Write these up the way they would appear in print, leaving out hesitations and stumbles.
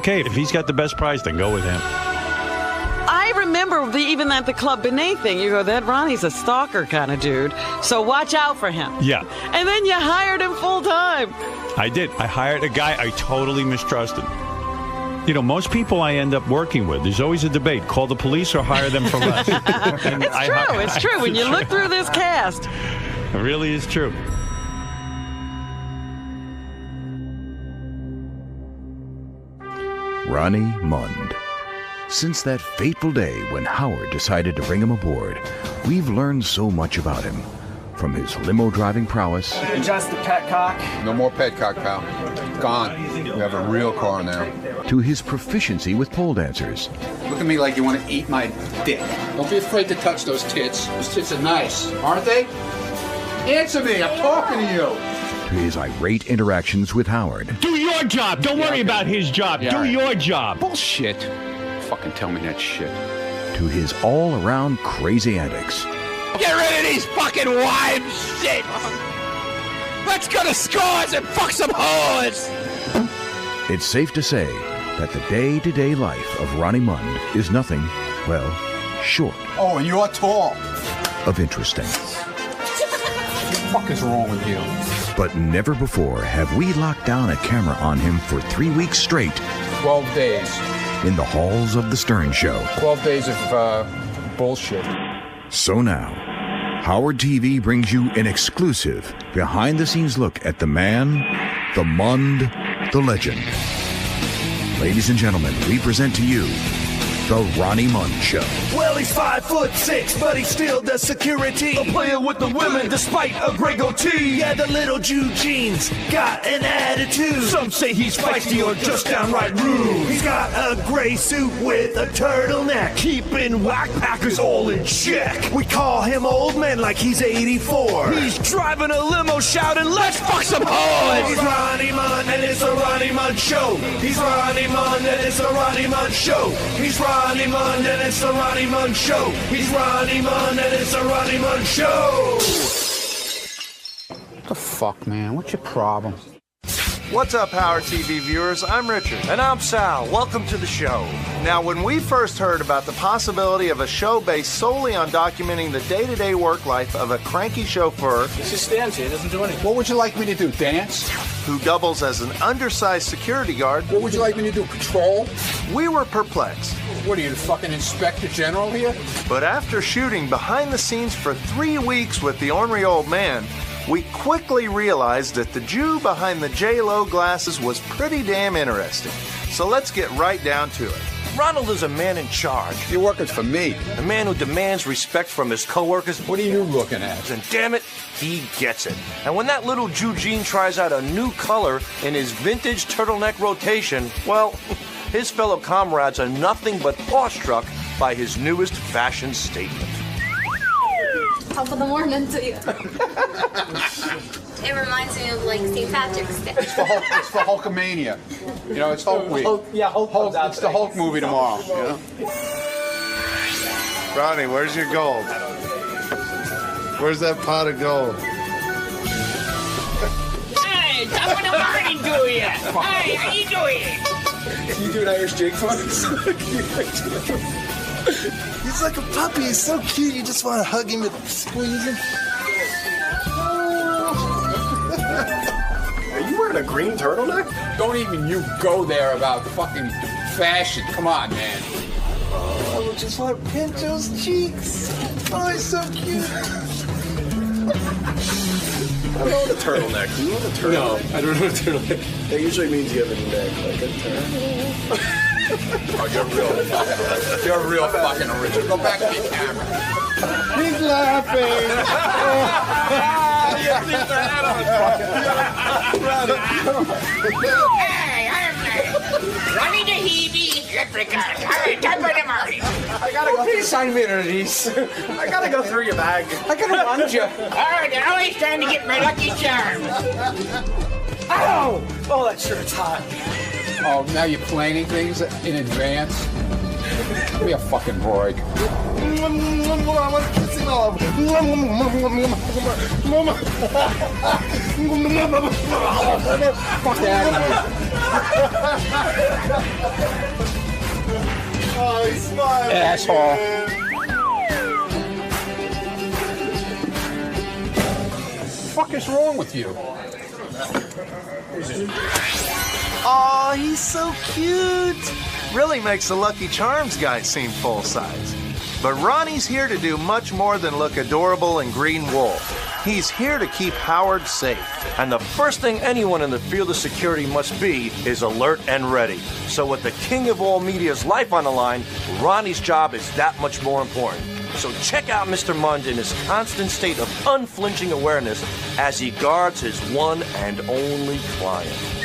Okay, if he's got the best price, then go with him. I remember even at the Club Beneath thing, you go, that Ronnie's a stalker kind of dude, so watch out for him. Yeah. And then you hired him full time. I did. I hired a guy I totally mistrusted. You know, most people I end up working with, there's always a debate. Call the police or hire them for less. It's true. When you look through this cast. It really is true. Ronnie Mund. Since that fateful day when Howard decided to bring him aboard, we've learned so much about him. From his limo driving prowess. Just the petcock. No more petcock, pal. Gone. We have a real car now. To his proficiency with pole dancers. Look at me like you want to eat my dick. Don't be afraid to touch those tits. Those tits are nice, aren't they? Answer me, I'm talking to you. To his irate interactions with Howard. Do your job. Don't worry about his job. Do your job. Bullshit. Fucking tell me that shit. To his all-around crazy antics. Get rid of these fucking wives shit! Let's go to scores and fuck some whores! It's safe to say that the day-to-day life of Ronnie Mund is nothing, well, short. Oh, and you're tall. Of interesting. What the fuck is wrong with you? But never before have we locked down a camera on him for 3 weeks straight. 12 days. In the halls of the Stern Show. 12 days of bullshit. So now, Howard TV brings you an exclusive, behind-the-scenes look at the man, the Mund, the legend. Ladies and gentlemen, we present to you The Ronnie Mund Show. Well, he's 5'6", but he still does security. A player with the women, despite a gray goatee. Yeah, the little Jew jeans got an attitude. Some say he's feisty or just downright rude. He's got a gray suit with a turtleneck, keeping whack packers all in check. We call him old man like he's 84. He's driving a limo shouting, let's fuck some whores. He's Ronnie Mund and it's a Ronnie Mund Show. He's Ronnie Mund and it's a Ronnie Mund Show. He's Ronnie Mund and it's the Ronnie Mund Show. He's Ronnie Mund and it's the Ronnie Mund Show. What the fuck, man? What's your problem? What's up, Howard TV viewers? I'm Richard. And I'm Sal. Welcome to the show. Now, when we first heard about the possibility of a show based solely on documenting the day-to-day work life of a cranky chauffeur... He just stands here, doesn't do anything. What would you like me to do, dance? ...who doubles as an undersized security guard... What would you like me to do, patrol? We were perplexed. What are you, the fucking Inspector General here? But after shooting behind the scenes for 3 weeks with the ornery old man... we quickly realized that the Jew behind the J-Lo glasses was pretty damn interesting. So let's get right down to it. Ronald is a man in charge. You're working for me. A man who demands respect from his coworkers. What are you looking at? And damn it, he gets it. And when that little Jew Gene tries out a new color in his vintage turtleneck rotation, well, his fellow comrades are nothing but awestruck by his newest fashion statement. Top of the morning to you. It reminds me of like St. Patrick's Day. It's for Hulkamania. You know, it's Hulk week. Hulk It's the Hulk movie tomorrow. You know? Ronnie, where's your gold? Where's that pot of gold? Hey, top of the morning to you! Hey, how you doing? Can you do an Irish jig for us? He's like a puppy. He's so cute. You just want to hug him and squeeze him. Are you wearing a green turtleneck? Don't even you go there about fucking fashion. Come on, man. Oh, just want to pinch those cheeks. Oh, he's so cute. I don't own a turtleneck. Do you own a turtleneck? No, I don't own a turtleneck. That usually means you have a neck like a turtle. Oh, you're real fucking original. Go back to your camera. He's laughing. Hey, I'm Ronnie the Heebie Leprechaun. Hey, top of the morning. I gotta go. Please sign me one of these. I gotta go through your bag. I gotta run you. Oh, they're always trying to get my lucky charms. Ow! Oh, that shirt's hot. Oh, now you're planning things in advance? Give me a fucking break. I want to kiss him all. Fuck out of here. asshole. What the fuck is wrong with you? Aw, he's so cute. Really makes the Lucky Charms guy seem full size. But Ronnie's here to do much more than look adorable in green wool. He's here to keep Howard safe. And the first thing anyone in the field of security must be is alert and ready. So with the king of all media's life on the line, Ronnie's job is that much more important. So check out Mr. Mund in his constant state of unflinching awareness as he guards his one and only client.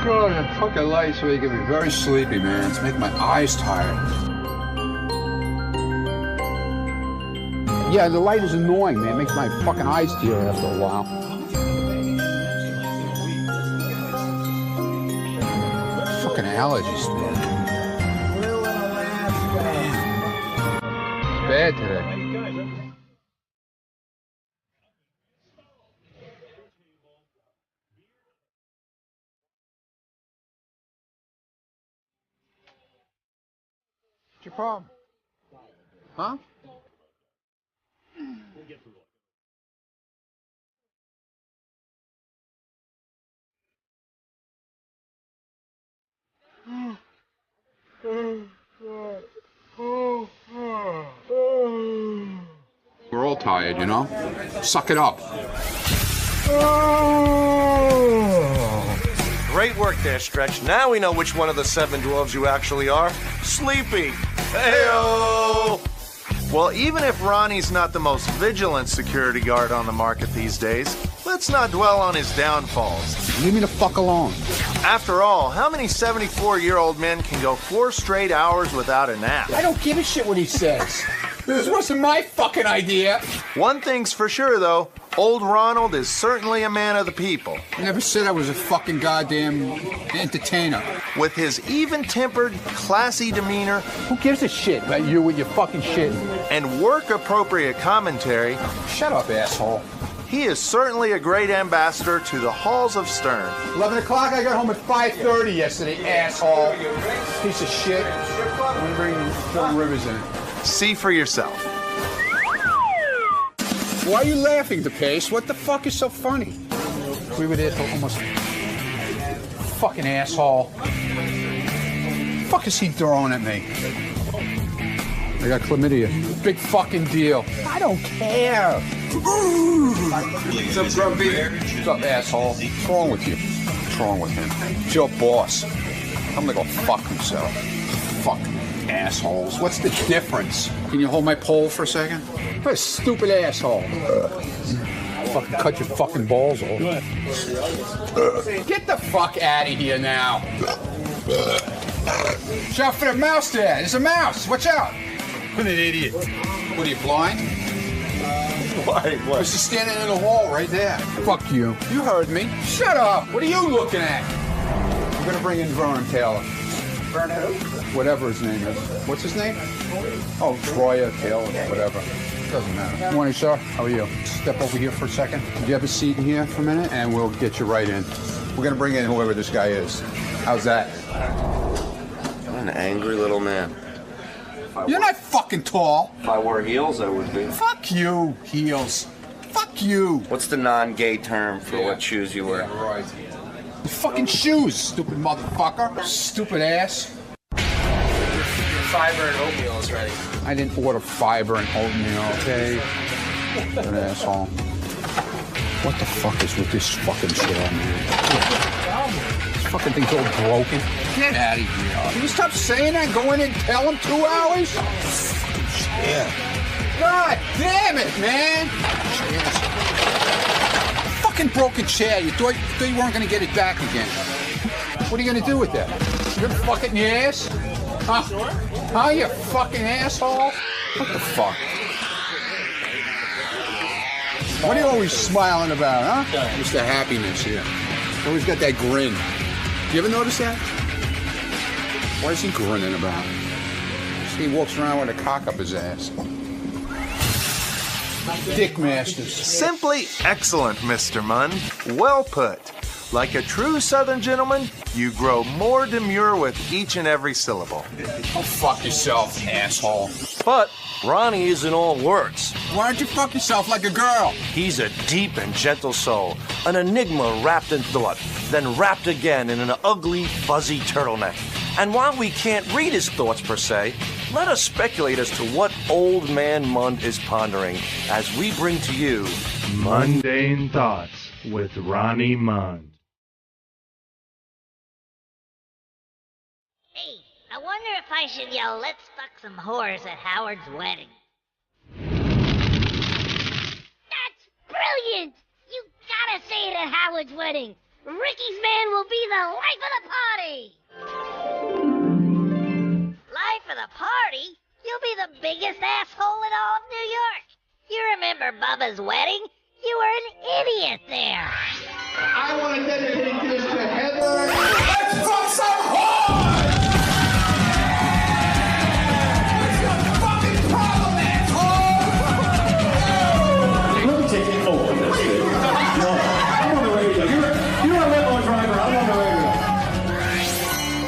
God, that fucking light's making me very sleepy, man. It's making my eyes tired. Yeah, the light is annoying, man. It makes my fucking eyes tear after a while. Fucking allergies, man. It's bad today. What's your problem? Huh? We're all tired, you know? Suck it up. Great work there, Stretch. Now we know which one of the 7 dwarves you actually are. Sleepy. Hey-o! Well, even if Ronnie's not the most vigilant security guard on the market these days, let's not dwell on his downfalls. Leave me the fuck alone. After all, how many 74-year-old men can go 4 straight hours without a nap? I don't give a shit what he says. This wasn't my fucking idea. One thing's for sure, though. Old Ronald is certainly a man of the people. I never said I was a fucking goddamn entertainer. With his even-tempered, classy demeanor... Who gives a shit about you with your fucking shit? ...and work-appropriate commentary... Shut up, asshole. He is certainly a great ambassador to the halls of Stern. 11 o'clock, I got home at 5:30 yesterday, asshole. Piece of shit. I'm gonna bring 4 rivers in it. See for yourself. Why are you laughing, DePace? What the fuck is so funny? We were there till almost... Fucking asshole. The fuck is he throwing at me? I got chlamydia. Big fucking deal. I don't care. What's up, Grumpy? What's up, asshole? What's wrong with you? What's wrong with him? It's your boss. I'm gonna go fuck himself. Fucking assholes. What's the difference? Can you hold my pole for a second? What a stupid asshole. Fucking cut your fucking balls off. Get the fuck out of here now. Watch out for the mouse there. There's a mouse. Watch out. What an idiot. What are you, blind? Why? What? He's standing in the hall right there. Fuck you. You heard me. Shut up. What are you looking at? I'm gonna bring in Vernon Taylor. Vernon who? Whatever his name is. What's his name? Oh, Troya Taylor, whatever. Doesn't matter. Good morning, sir. How are you? Step over here for a second. Do you have a seat in here for a minute? And we'll get you right in. We're gonna bring in whoever this guy is. How's that? You're an angry little man. You're not fucking tall. If I wore heels, I would be. Fuck you, heels. Fuck you. What's the non-gay term for what shoes you wear? Yeah, right. The fucking shoes, stupid motherfucker. Stupid ass. Fiber and oatmeal is ready. I didn't order fiber and oatmeal, okay? An asshole. What the fuck is with this fucking chair, man? This fucking thing's all broken. Get out of here. Can you stop saying that? Go in and tell him 2 hours? Yeah. God damn it, man! Fucking broken chair. You thought you weren't gonna get it back again. What are you gonna do with that? You're gonna fuck it in your ass? Huh, you fucking asshole? What the fuck? What are you always smiling about, huh? Just the happiness here. Always got that grin. You ever notice that? What is he grinning about? He walks around with a cock up his ass. Dick Masters. Simply excellent, Mr. Mund. Well put. Like a true Southern gentleman, you grow more demure with each and every syllable. Oh, fuck yourself, asshole. But Ronnie isn't all words. Why don't you fuck yourself like a girl? He's a deep and gentle soul, an enigma wrapped in thought, then wrapped again in an ugly, fuzzy turtleneck. And while we can't read his thoughts per se, let us speculate as to what Old Man Mund is pondering as we bring to you Mundane Thoughts with Ronnie Mund. Hey, I wonder if I should yell, "Let's fuck some whores" at Howard's wedding. That's brilliant! You gotta say it at Howard's wedding. Ricky's man will be the life of the party! Life of the party? You'll be the biggest asshole in all of New York. You remember Bubba's wedding? You were an idiot there. I want to dedicate this to Heather. Let's fuck some whores! What's your fucking problem, asshole? Let me take it over. No, I'm on the radio. You're a limo driver. I'm on the radio.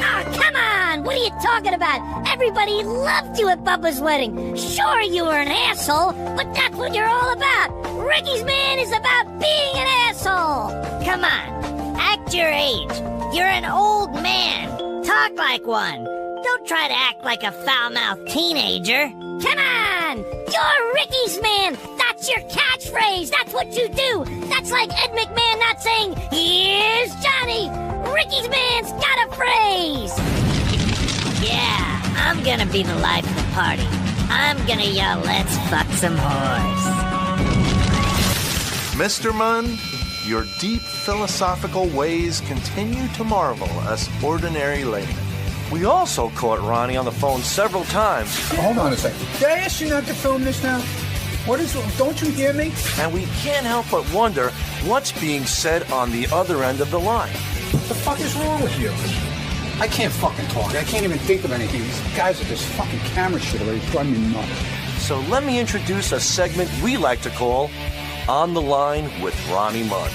Oh, come on! What are you talking about? Everybody loved you at Bubba's wedding. Sure, you were an asshole, but that's what you're all about. Ricky's man is about being an asshole. Come on, act your age. You're an old man. Talk like one. Don't try to act like a foul-mouthed teenager. Come on! You're Ricky's man! That's your catchphrase! That's what you do! That's like Ed McMahon not saying, "Here's Johnny!" Ricky's man's got a phrase! Yeah, I'm gonna be the life of the party. I'm gonna yell, "Let's fuck some whores." Mr. Mund, your deep philosophical ways continue to marvel us ordinary laymen. We also caught Ronnie on the phone several times. Hold on a second. Did I ask you not to film this now? What is? Don't you hear me? And we can't help but wonder what's being said on the other end of the line. What the fuck is wrong with you? I can't fucking talk. I can't even think of anything. These guys with this fucking camera shit already driving me nuts. So let me introduce a segment we like to call On the Line with Ronnie Mund.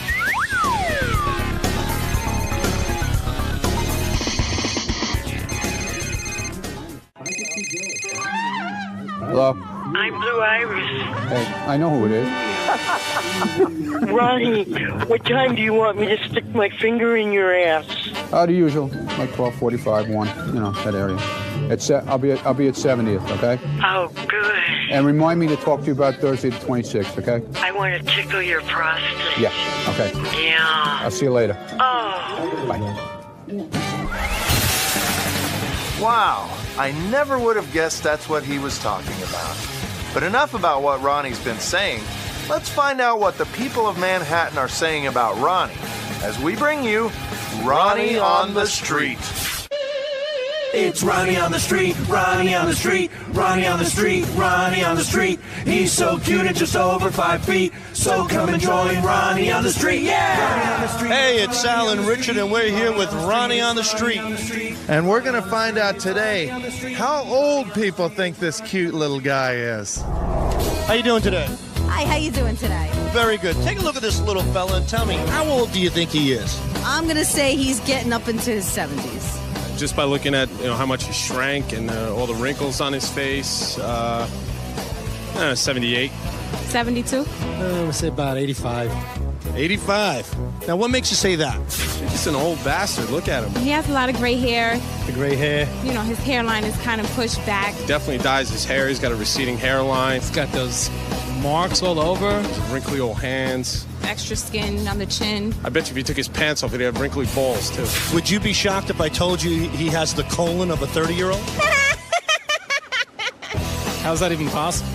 Hello? I'm Blue Iris. Hey, I know who it is. Ronnie, what time do you want me to stick my finger in your ass? The usual, like 12:45, 1, you know, that area. I'll be at 70th, okay? Oh, good. And remind me to talk to you about Thursday the 26th, okay? I want to tickle your prostate. Yeah, okay. Yeah. I'll see you later. Oh. Bye. Wow, I never would have guessed that's what he was talking about. But enough about what Ronnie's been saying. Let's find out what the people of Manhattan are saying about Ronnie as we bring you Ronnie on the Street. It's Ronnie on the street, Ronnie on the street, Ronnie on the street, Ronnie on the street. He's so cute and just over 5 feet. So come and join Ronnie on the street, yeah! Hey, it's Sal and Richard, and we're here with Ronnie on the street. And we're going to find out today how old people think this cute little guy is. How you doing today? Hi, how you doing today? Very good. Take a look at this little fella and tell me, how old do you think he is? I'm going to say he's getting up into his 70s. Just by looking at how much he shrank and all the wrinkles on his face, 78. 72? I would say about 85. 85. Now, what makes you say that? He's an old bastard. Look at him. He has a lot of gray hair. The gray hair. You know, his hairline is kind of pushed back. Definitely dyes his hair. He's got a receding hairline. He's got those marks all over. Wrinkly old hands. Extra skin on the chin. I bet you if he took his pants off, he'd have wrinkly balls, too. Would you be shocked if I told you he has the colon of a 30-year-old? How's that even possible?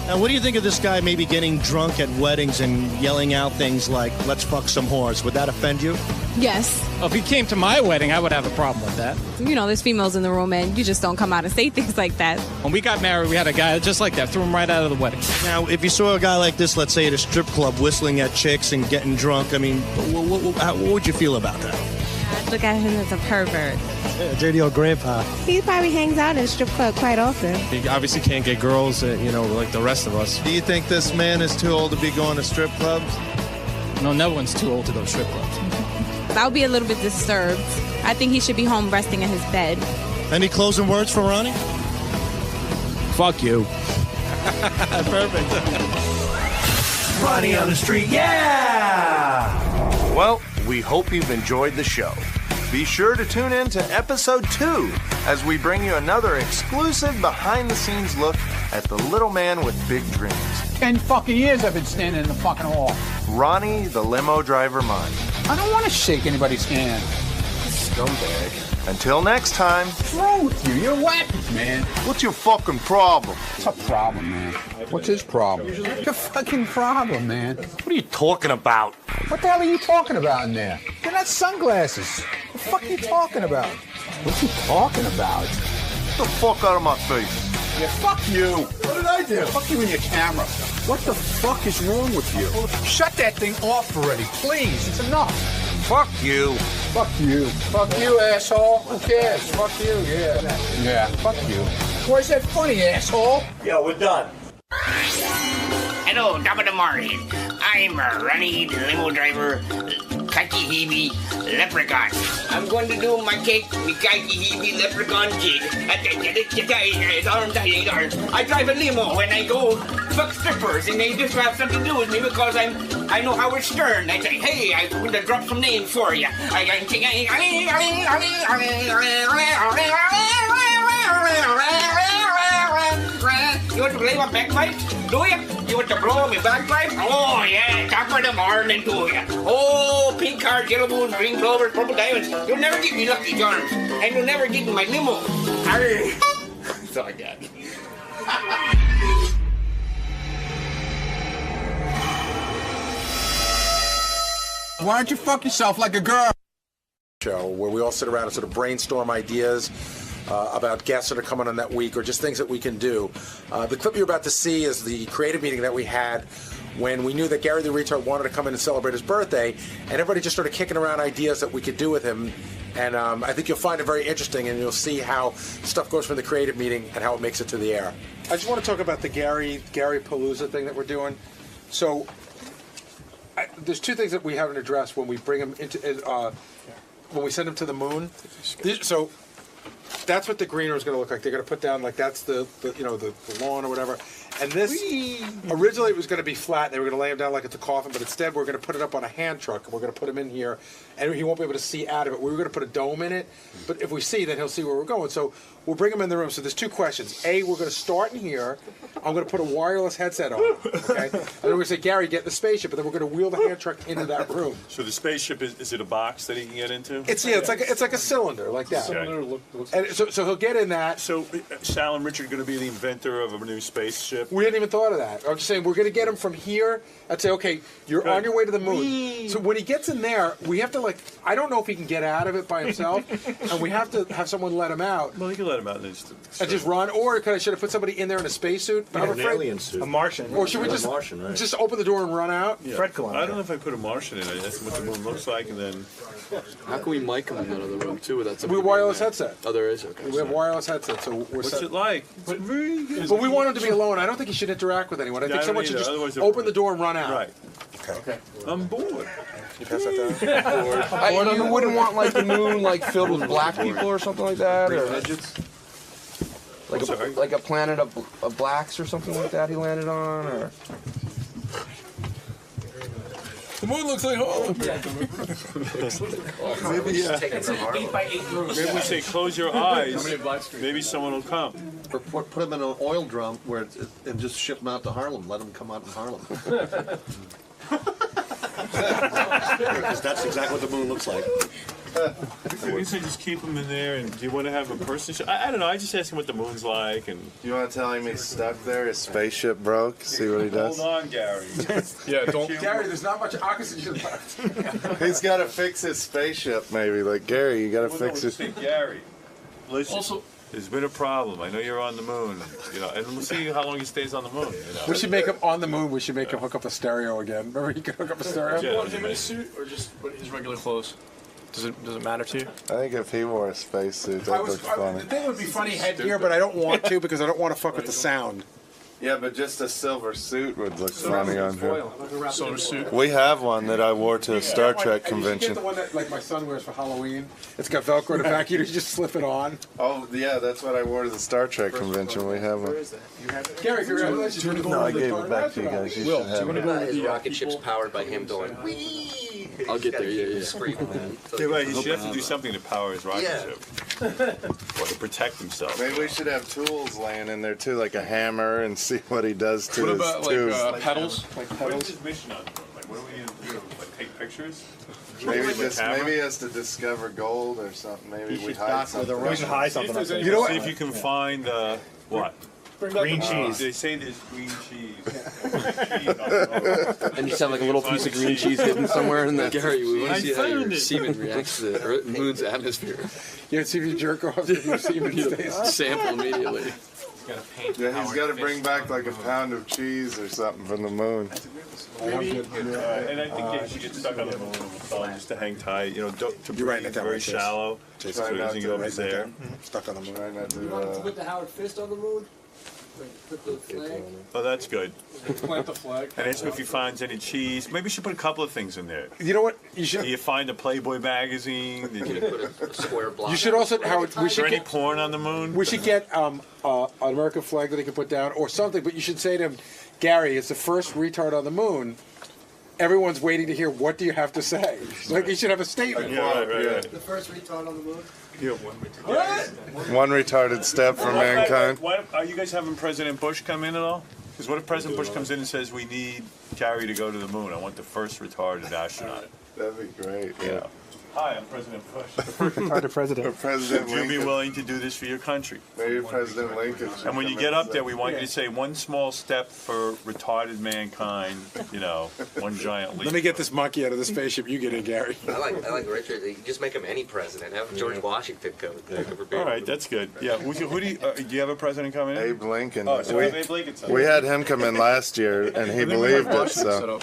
Now, what do you think of this guy maybe getting drunk at weddings and yelling out things like, "Let's fuck some whores"? Would that offend you? Yes. Well, if he came to my wedding, I would have a problem with that. You know, there's females in the room, and you just don't come out and say things like that. When we got married, we had a guy just like that, threw him right out of the wedding. Now, if you saw a guy like this, let's say at a strip club, whistling at chicks and getting drunk, I mean, what would you feel about that? I'd look at him as a pervert. Yeah, JD old grandpa. He probably hangs out in a strip club quite often. He obviously can't get girls, like the rest of us. Do you think this man is too old to be going to strip clubs? No, no one's too old to go to strip clubs. I would be a little bit disturbed. I think he should be home resting in his bed. Any closing words for Ronnie? Fuck you. Perfect. Ronnie on the street, yeah! Well, we hope you've enjoyed the show. Be sure to tune in to episode 2 as we bring you another exclusive behind-the-scenes look at the little man with big dreams. 10 fucking years I've been standing in the fucking hall. Ronnie, the limo driver Mund. I don't want to shake anybody's hand. Scumbag. Until next time. What's wrong with you? You're wacky, man. What's your fucking problem? What's a problem, man? What's his problem? What's your fucking problem, man? What are you talking about? What the hell are you talking about in there? They're not sunglasses. What the fuck are you talking about? What you talking about? Get the fuck out of my face. Yeah, fuck you. What did I do? Fuck you in your camera. What the fuck is wrong with you? Shut that thing off already, please. It's enough. Fuck you. Fuck you. Fuck you, asshole. Who cares? Fuck you, yeah. Yeah, fuck you. Why is that funny, asshole? Yo, we're done. Hello, top of the morning. I'm Ronnie, the limo driver, Kaiki-Hibi leprechaun. I'm going to do my cake with Kaiki-Hibi leprechaun kid. I drive a limo when I go fuck strippers, and they just have something to do with me because I know Howard Stern. I say, hey, I'm going to drop some names for you. You want to play my bagpipe? Do you? You want to blow me bagpipe? Oh, yeah, top of the morning to you. Oh, pink cards, yellow moons, green clovers, purple diamonds. You'll never get me Lucky Charms, and you'll never get my limo. Arr. That's all I got. Why don't you fuck yourself like a girl? Show where we all sit around and sort of brainstorm ideas about guests that are coming on that week or just things that we can do. The clip you're about to see is the creative meeting that we had when we knew that Gary the Retard wanted to come in and celebrate his birthday, and everybody just started kicking around ideas that we could do with him. And I think you'll find it very interesting, and you'll see how stuff goes from the creative meeting and how it makes it to the air. I just want to talk about the Gary Palooza thing that we're doing. So there's two things that we haven't addressed when we bring him into when we send him to the moon. So that's what the greener is going to look like. They're going to put down like that's the lawn or whatever. And this originally it was going to be flat. They were going to lay him down like it's a coffin, but instead we're going to put it up on a hand truck and we're going to put him in here, and he won't be able to see out of it. We were going to put a dome in it, but if we see, then he'll see where we're going. So we'll bring him in the room. So there's two questions. A, we're going to start in here. I'm going to put a wireless headset on, okay? And then we're going to say, Gary, get in the spaceship, and then we're going to wheel the hand truck into that room. So the spaceship is it a box that he can get into? It's like a cylinder like that. Okay. And so he'll get in that. So Sal and Richard are going to be the inventor of a new spaceship. We hadn't even thought of that. I'm just saying we're going to get him from here. I'd say, okay, you're on your way to the moon. So when he gets in there, we have to I don't know if he can get out of it by himself, and we have to have someone let him out. Well, he can let him out and just run. Or should I put somebody in there in a spacesuit? Yeah, an alien suit. A Martian. Or should we just just open the door and run out? Yeah. Fred Columbia. I don't know if I put a Martian in it. That's what the moon looks like, and then. How can we mic him in that other room too? That's we have wireless headset. Oh, there is. Okay. We have wireless headset, so we're What's it like? But we want him to be alone. I don't think he should interact with anyone. I think someone should just open the door and run out. Right. Okay. I'm bored. Can you pass that down? You wouldn't want the moon filled with black people or something like that, or like a planet of blacks or something like that he landed on, or. The moon looks like home. Maybe It's an 8x8 room. Maybe we say close your eyes. Maybe someone will come. Or put them in an oil drum and just ship them out to Harlem. Let them come out in Harlem. Because that's exactly what the moon looks like. I guess I just keep him in there. And do you want to have a person show? I don't know. I just ask him what the moon's like. And You want to tell him he's stuck there? His spaceship broke? See what he does? hold on, Gary. Yeah, don't. Gary, there's not much oxygen left. He's got to fix his spaceship, maybe. Like, Gary, you got to fix it. Gary. Listen. There's been a problem. I know you're on the moon, and we'll see how long he stays on the moon. We should make him on the moon. We should make him hook up a stereo again. Remember, he could hook up a stereo. Do you want him in a suit or just his regular clothes? Does it matter to you? I think if he wore a spacesuit, that'd look funny. The thing would be funny headgear, but I don't want to because I don't want to fuck with the sound. Yeah, but just a silver suit would look funny on him. Silver suit. We have one that I wore to a Star Trek You convention. get the one that like my son wears for Halloween. It's got Velcro in the back. You just slip it on. Oh, yeah, that's what I wore to the Star Trek convention. We have one. Gary, congratulations. No, I gave it back to you guys. You should have it. His rocket ship's powered by him going. I'll get there. Yeah. Yeah, right. He should have to do something to power his rocket ship, or to protect himself. Maybe we should have tools laying in there too, like a hammer, and see what he does to What his about tubes. pedals? What is his mission on the moon? Like, what are we going to do? Like, take pictures? Maybe he has to discover gold or something. Maybe we hide something. We should hide something. You know what? See if you can find what? Green cheese. They say there's green cheese. And you sound like a little piece of green cheese hidden somewhere in the. Gary, we want to I see how your found it. semen reacts to the Earth, moon's atmosphere. You want to see if you jerk off if your semen stays. Sample immediately. Yeah, he's got to bring back like a pound of cheese or something from the moon. Maybe, and I think you should get stuck on the moon just to hang tight. To breathe very shallow, just so it doesn't go over there. Stuck on the moon. You want to put the Howard Fist on the moon? Put the flag. Oh, that's good. Plant the flag. And ask him if he finds any cheese. Maybe you should put a couple of things in there. You know what? You should. Do you find a Playboy magazine? Did you put a square block? You should also, Howard. We Is should there any get porn on the moon? We should get an American flag that he can put down or something. But you should say to him, Gary, it's the first retard on the moon. Everyone's waiting to hear what do you have to say. Like you should have a statement. Yeah, right. The first retard on the moon? One retarded step for mankind. Are you guys having President Bush come in at all? Because what if President Bush comes in and says, we need Gary to go to the moon? I want the first retarded astronaut. That'd be great. Yeah. Hi, I'm President Bush. Retarded president. Or President Would you be Lincoln. willing to do this for your country? Maybe President Lincoln. should And when you come get in up and there, say- we want you to say one small step for retarded mankind, one giant leap. Let me get this monkey out of the spaceship. You get in, Gary. I like Richard. You just make him any president. Have George Washington come. All right, that's good. Yeah, who do you have a president coming in? Abe Lincoln. Oh, so Abe Lincoln. We had him come in last year, and he believed it. So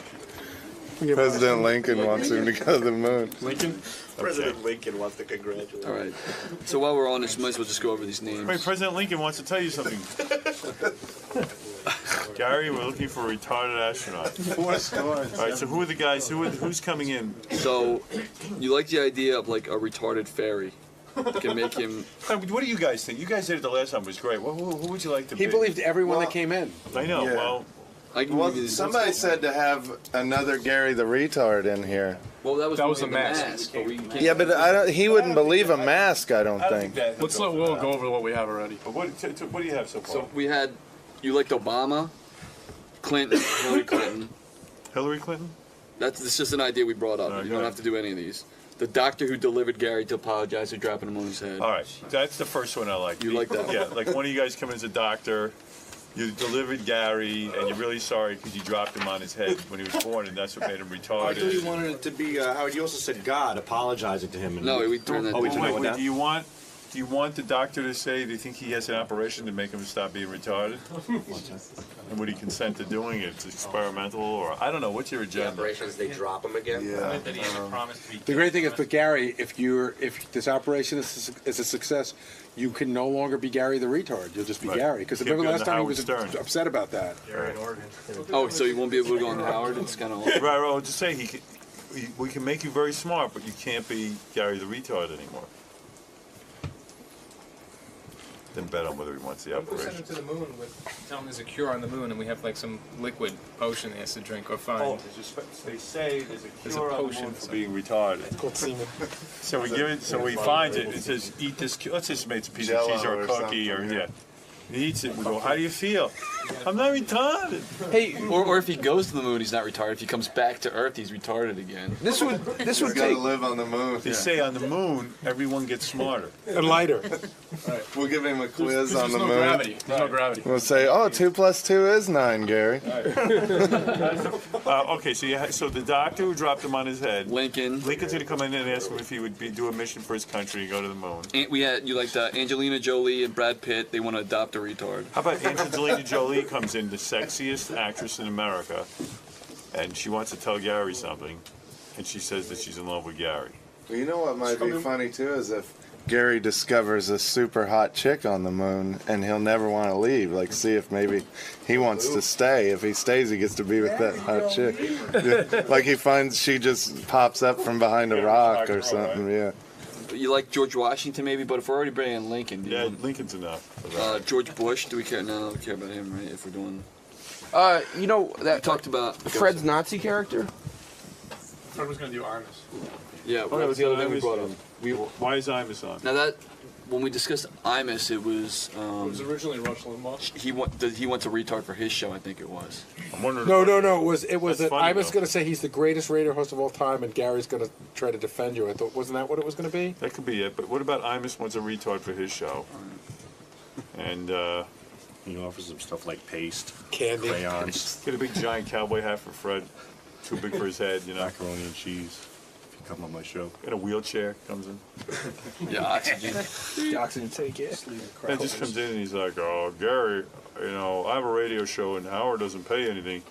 President Lincoln wants him to go to the moon. Lincoln? President Lincoln wants to congratulate. All right. So while we're on this, might as well just go over these names. Wait, President Lincoln wants to tell you something. Gary, we're looking for a retarded astronaut. 4 stars. All right, so who are the guys? Who's coming in? So, you like the idea of like a retarded fairy? You can make him. What do you guys think? You guys did it the last time. It was great. Who would you like to be? He believed everyone that came in. I know. Yeah. Well, Well, somebody said to have another Gary the retard in here. Well, that was a the mask. But we can't. Yeah, but he wouldn't believe a mask, I don't think. Let's let Will go over what we have already. But what do you have so far? So we had. You liked Obama, Clinton, Hillary Clinton. Hillary Clinton? That's just an idea we brought up. You don't have to do any of these. The doctor who delivered Gary to apologize for dropping him on his head. All right, that's the first one I like. You like that? Yeah, like one of you guys come in as a doctor. You delivered Gary, and you're really sorry because you dropped him on his head when he was born, and that's what made him I thought you retarded. wanted it to be, Howard, you also said God apologizing to him. No, we turned that Oh, we down. turned that one down? Do you want the doctor to say, do you think he has an operation to make him stop being retarded? And would he consent to doing it? It's experimental, or I don't know. What's your The agenda? operations, they drop him again. Yeah. The great thing is, but Gary, if this operation is a success, you can no longer be Gary the retard. You'll just be Right. Gary. Because Can't remember be on last the time he Howard was Stern. upset about that. Oh, so you won't be able to go on Howard? It's kind of. Right, I'll just say we can make you very smart, but you can't be Gary the retard anymore. Then bet on whether he wants the Send him operation. to the moon tell him there's a cure on the moon and we have like some liquid potion he has to drink or find. Oh, they say there's a There's a cure on the potion moon for for being retarded. It's called semen. So we give it. So he finds it. It says, "Eat this. Let's just make a piece of Jello cheese or a or cookie, or something, yeah." He eats it. We go, "How do you feel?" I'm not retarded. Hey, or if he goes to the moon, he's not retarded. If he comes back to Earth, he's retarded again. This would gotta live on the moon. They say on the moon, everyone gets smarter. and lighter. We'll give him a quiz on the no moon. gravity. There's no gravity. We'll say, 2 + 2 is 9, Gary. Okay, so the doctor who dropped him on his head, Lincoln's going to come in and ask him if he would do a mission for his country and go to the moon. And we had Angelina Jolie and Brad Pitt. They want to adopt a retard. How about Angelina Jolie comes in, the sexiest actress in America, and she wants to tell Gary something, and she says that she's in love with Gary. Well, you know what might be funny too is if Gary discovers a super hot chick on the moon and he'll never want to leave. Like, see if maybe he wants to stay. If he stays, he gets to be with that hot chick. Yeah. Like he finds she just pops up from behind a rock or something. Yeah. You like George Washington maybe, but if we're already bringing in Lincoln, Lincoln's enough. George Bush, do we care? No, we care about him, right? If we're doing. You know that we talked about Fred's Nazi character. Fred was going to do Armus. Yeah, that was the other thing we brought up. Why is Imus on? Now that when we discussed Imus, it was. It was originally Rush Limbaugh. He wants a retard for his show. I think it was. I'm wondering. No. It was that funny, Imus though. going to say he's the greatest radio host of all time, and Gary's going to try to defend you. I thought, wasn't that what it was going to be? That could be it. But what about Imus wants a retard for his show? And he offers him stuff like paste, candy, crayons. Get a big giant cowboy hat for Fred. Too big for his head, you know. Macaroni and cheese. If you come on my show. In a wheelchair comes in. Yeah, oxygen. The oxygen tank, yeah. And just comes in and he's like, "Oh, Gary, I have a radio show and Howard doesn't pay anything.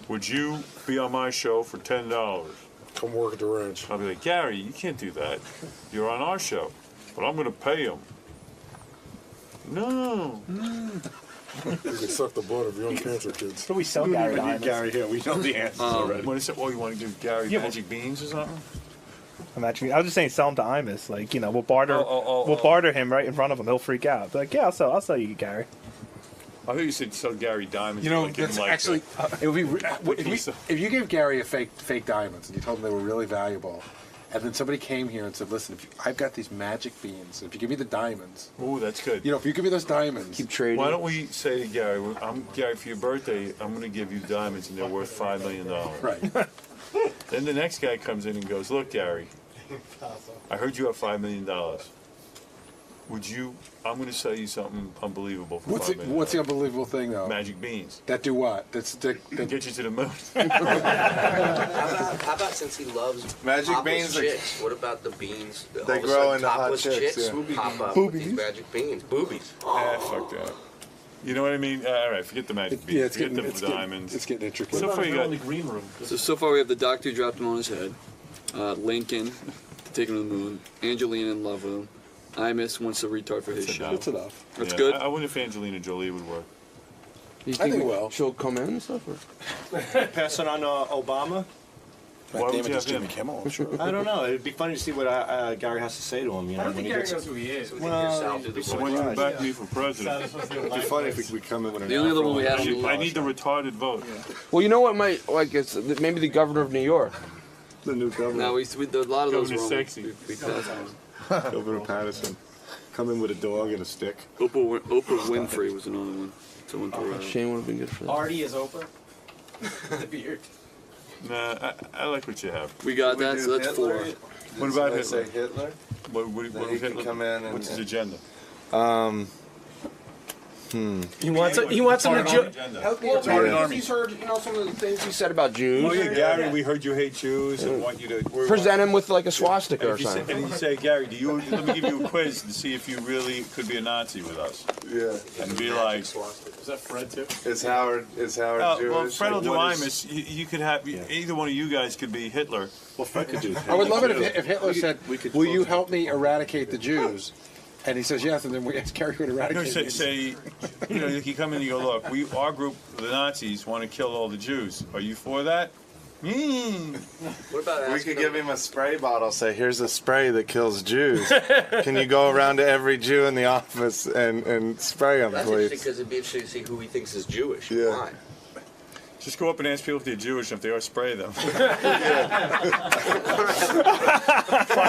Would you be on my show for $10? Come work at the ranch." I'll be like, "Gary, you can't do that. You're on our show, but I'm going to pay him." No. You can suck the blood of your own cancer kids. So we sell Gary to Imus. Gary here. We know the answers already. What is it? You want to give Gary magic beans or something? I was just saying, sell him to Imus. Like, we'll barter. We'll barter him right in front of him. He'll freak out. Be like, yeah, I'll sell you, Gary. I thought you said sell Gary diamonds. That's actually it would be if you gave Gary a fake diamonds and you told him they were really valuable, and then somebody came here and said, "Listen, I've got these magic beans. If you give me the diamonds, ooh, that's good. If you give me those diamonds, keep trading." Why don't we say to Gary, Gary, for your birthday, I'm going to give you diamonds and they're worth $5 million. Right. Then the next guy comes in and goes, "Look, Gary, I heard you have $5 million. I'm going to sell you something unbelievable for $5 million. What's the unbelievable thing, though? Magic beans. That do what? That get you to the moon. How about since he loves Magic topless beans are- chicks? What about the beans? They All of a grow sudden, into hot topless chicks, yeah. pop up with these magic beans. Boobies. Fuck that. You know what I mean? All right, forget the magic beans. Yeah, it's forget getting the diamonds. it's getting intricate. So far you got green room. So far we have the doctor who dropped him on his head. Lincoln to take him to the moon. Angelina in love with him. Imus wants a retard for his show. That's enough. That's Yeah, good. I wonder if Angelina Jolie would work. You I think well. she'll come in and stuff? Or? Pass it on Obama. Why would you have Jimmy him? Kimmel. I don't know. It'd be funny to see what Gary has to say to him. I don't think Gary knows who he is. Well, So when you back me for president, it'd be funny if we come in with an The only other one we had I need the retarded vote. Well, you know what might it's maybe the governor of New York. the new governor. No, a lot of those Governor's were sexy. we passed on. Governor Patterson. Come in with a dog and a stick. Oprah Winfrey was another one. Someone to Shane would have been good for that. Artie is Oprah. The beard. Nah, I like what you have. We got that, so that's four. What about Let's say Hitler? Hitler. What Then he was can Hitler? come in and- What's his agenda? He wants him to Help me. He's heard some of the things he said about Jews. Oh yeah, Gary, we heard you hate Jews and want you to Present him with like a swastika or and something. and you say, Gary, let me give you a quiz to see if you really could be a Nazi with us. Yeah. And be like, Is that Fred too? Is Howard Jewish? well, Fred will Like, do what is- Imus. You could have either one of you guys could be Hitler. Well, Fred could do. I would love it if Hitler said, we could "Will you vote. help me eradicate the Jews?" And he says yes, and then we ask Gary to No, eradicate. say, you come in and you go, look, our group, the Nazis, want to kill all the Jews. Are you for that? What about We asking could give him a spray bottle. Say, here's a spray that kills Jews. Can you go around to every Jew in the office and spray them, That's interesting please? because it'd be interesting to see who he thinks is Jewish. Yeah. Why? Just go up and ask people if they're Jewish, and if they are, spray them. Find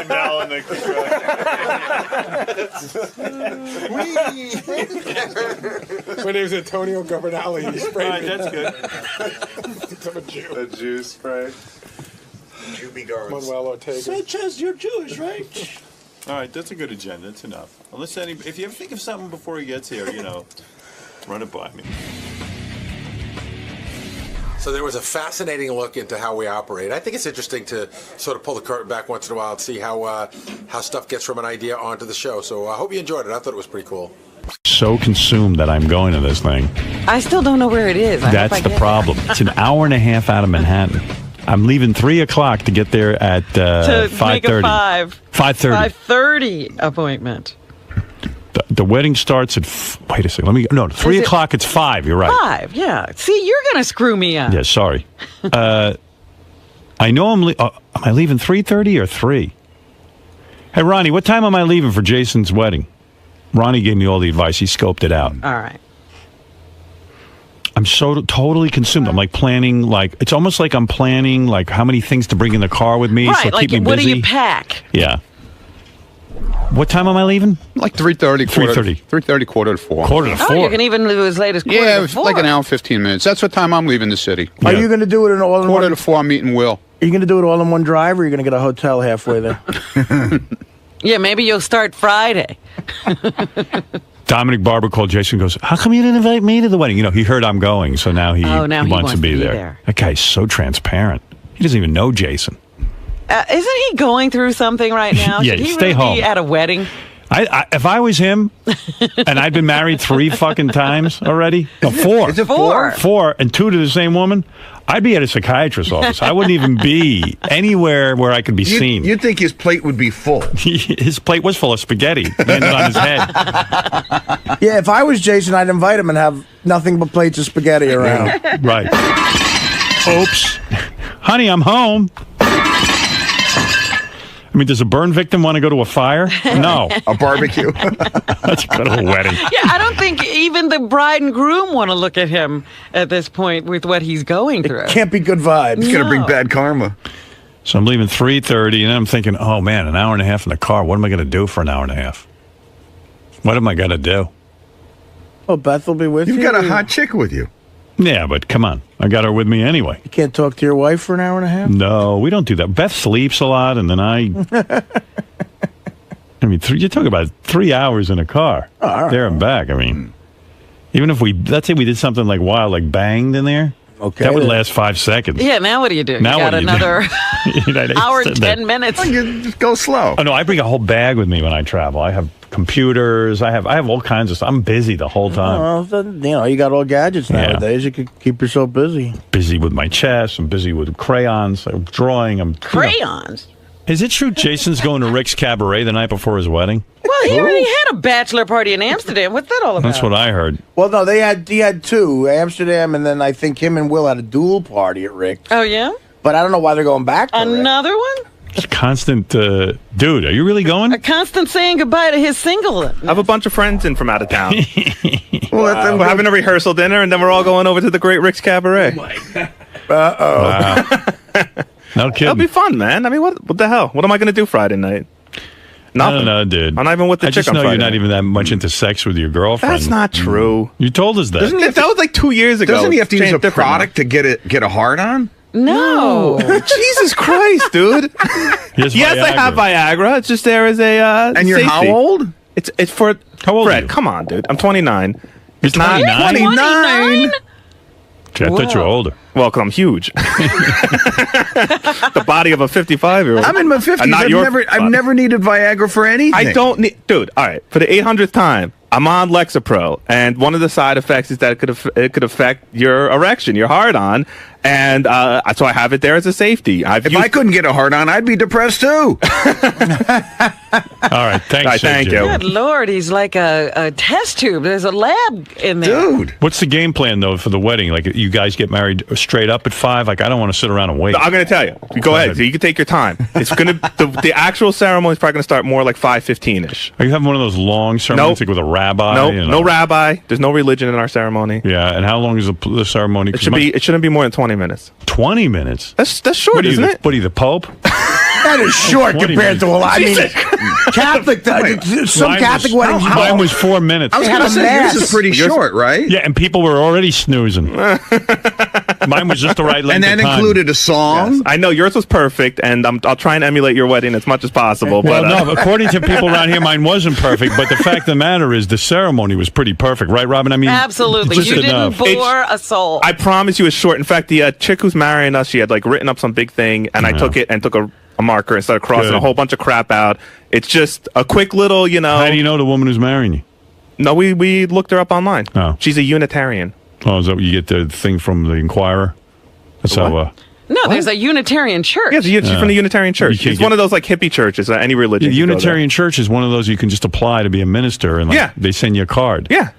Mal in the My name's Antonio Governale. He sprayed All right, me. that's good. I'm a Jew. A Jew spray. Jew be guards. Manuel Ortega. Sanchez, you're Jewish, right? All right, that's a good agenda. That's enough. Unless if you ever think of something before he gets here, run it by me. So there was a fascinating look into how we operate. I think it's interesting to sort of pull the curtain back once in a while and see how stuff gets from an idea onto the show. So I hope you enjoyed it. I thought it was pretty cool. So consumed that I'm going to this thing. I still don't know where it is. That's the problem. It's an hour and a half out of Manhattan. I'm leaving 3 o'clock to get there at 5:30. 5:30. 5:30 appointment. The wedding starts at wait a second. 3 o'clock. It's 5. You're right. 5. Yeah. See, you're gonna screw me up. Yeah. Sorry. I know am I leaving 3:30 or 3? Hey Ronnie, what time am I leaving for Jason's wedding? Ronnie gave me all the advice. He scoped it out. All right. I'm so totally consumed. I'm like planning, it's almost like I'm planning, how many things to bring in the car with me. Right, so keep me busy. What do you pack? Yeah. What time am I leaving? Like 3:30. 3:30. 3:30, quarter to 4. Quarter to 4. Oh, you can even leave as late as quarter Yeah, to it 4. was like an hour and 15 minutes. That's what time I'm leaving the city. Are you going to do it in all in quarter one? to 4, I'm meeting Will. Are you going to do it all in one drive, or are you going to get a hotel halfway there? Yeah, maybe you'll start Friday. Dominic Barber called Jason and goes, how come you didn't invite me to the wedding? He heard I'm going, so now he wants to be there. That guy's so transparent. He doesn't even know Jason. Isn't he going through something right now? Yeah, Should he stay really home. be at a wedding? If I was him, and I'd been married 3 fucking times already, no, 4. Is it 4? 4 and 2 to the same woman, I'd be at a psychiatrist's office. I wouldn't even be anywhere where I could be seen. You'd think his plate would be full. His plate was full of spaghetti. It landed on his head. Yeah, if I was Jason, I'd invite him and have nothing but plates of spaghetti around. Right. Oops. Honey, I'm home. I mean, does a burn victim want to go to a fire? No. A barbecue. Let's go to a wedding. Yeah, I don't think even the bride and groom want to look at him at this point with what he's going through. Can't be good vibes. It's going to bring bad karma. So I'm leaving 3:30, and then I'm thinking, oh, man, an hour and a half in the car. What am I going to do for an hour and a half? What am I going to do? Oh, Beth will be with you. You've got a hot chick with you. Yeah, but come on. I got her with me anyway. You can't talk to your wife for an hour and a half? No, we don't do that. Beth sleeps a lot, and then I mean, you're talking about 3 hours in a car. Oh, all right. There and back. I mean, even if let's say we did something wild, banged in there. Okay. That would last 5 seconds. Yeah, now what do you do? Now you what got do you another do? hour and 10 minutes. You just go slow. Oh, no, I bring a whole bag with me when I travel. I have computers. I have all kinds of stuff. I'm busy the whole time. Well, then, you got all gadgets nowadays. You could keep yourself busy. Busy with my chess. I'm busy with crayons. I'm drawing. Crayons? Is it true Jason's going to Rick's Cabaret the night before his wedding? Well, he already had a bachelor party in Amsterdam. What's that all about? That's what I heard. Well, no, he had 2, Amsterdam, and then I think him and Will had a dual party at Rick's. Oh, yeah? But I don't know why they're going back to Another one? It's constant, dude, are you really going? A constant saying goodbye to his single. I have a bunch of friends in from out of town. Well, We're having a rehearsal dinner, and then we're all going over to the Great Rick's Cabaret. Uh-oh. Wow. No kidding. That'll be fun, man. I mean, what the hell? What am I going to do Friday night? Nothing. I don't know, dude. I'm not even with the I chick just on know Friday you're not night. even that much into sex with your girlfriend. That's not true. You told us that. That was like 2 years ago. Doesn't he have to It's use a changed different now. product to get a hard on? No. Jesus Christ, dude. Yes, I have Viagra. It's just there as a And you're safety. how old? It's for How old are Fred. you? Come on, dude. I'm 29. You're 29? 29? Okay, I thought you were older. Well, 'cause I'm huge. The body of a 55-year-old. I'm in my 50s. Not I've never needed Viagra for anything. I don't need, dude. All right, for the 800th time, I'm on Lexapro, and one of the side effects is that it could affect your erection, your hard-on, and so I have it there as a safety. If I couldn't get a hard on, I'd be depressed too. All right, thanks. Thank you. Good Lord, he's like a test tube. There's a lab in there. Dude. What's the game plan, though, for the wedding? Like, you guys get married straight up at 5? Like, I don't want to sit around and wait. I'm going to tell you. Go ahead. So you can take your time. It's going to the actual ceremony is probably going to start more like 5:15ish. Are you having one of those long ceremonies like with a rabbi? No, no rabbi. There's no religion in our ceremony. Yeah, and how long is the ceremony? It shouldn't be more than 20 minutes. 20 minutes? That's short, isn't it? What are you, the Pope? That is short compared to a lot. I mean, Catholic. Some Catholic weddings. Mine was 4 minutes. I was going to say yours is pretty short, right? Yeah, and people were already snoozing. Mine was just the right length and that of time. included a song. Yes. I know yours was perfect, and I'll try and emulate your wedding as much as possible. Well, but no, according to people around here, mine wasn't perfect. But the fact of the matter is, the ceremony was pretty perfect, right, Robin? I mean, absolutely, just you didn't enough. bore a soul. I promise you, it's short. In fact, the chick who's marrying us, she had like written up some big thing, and I took it and took a marker and started crossing a whole bunch of crap out. It's just a quick little, How do you know the woman who's marrying you? No, we looked her up online. Oh, she's a Unitarian. Oh, is that what you get the thing from the Inquirer? That's how. No, there's a Unitarian church. Yeah, she's from the Unitarian Church. It's one of those like hippie churches, any religion. The Unitarian Church is one of those you can just apply to be a minister, and they send you a card. Yeah.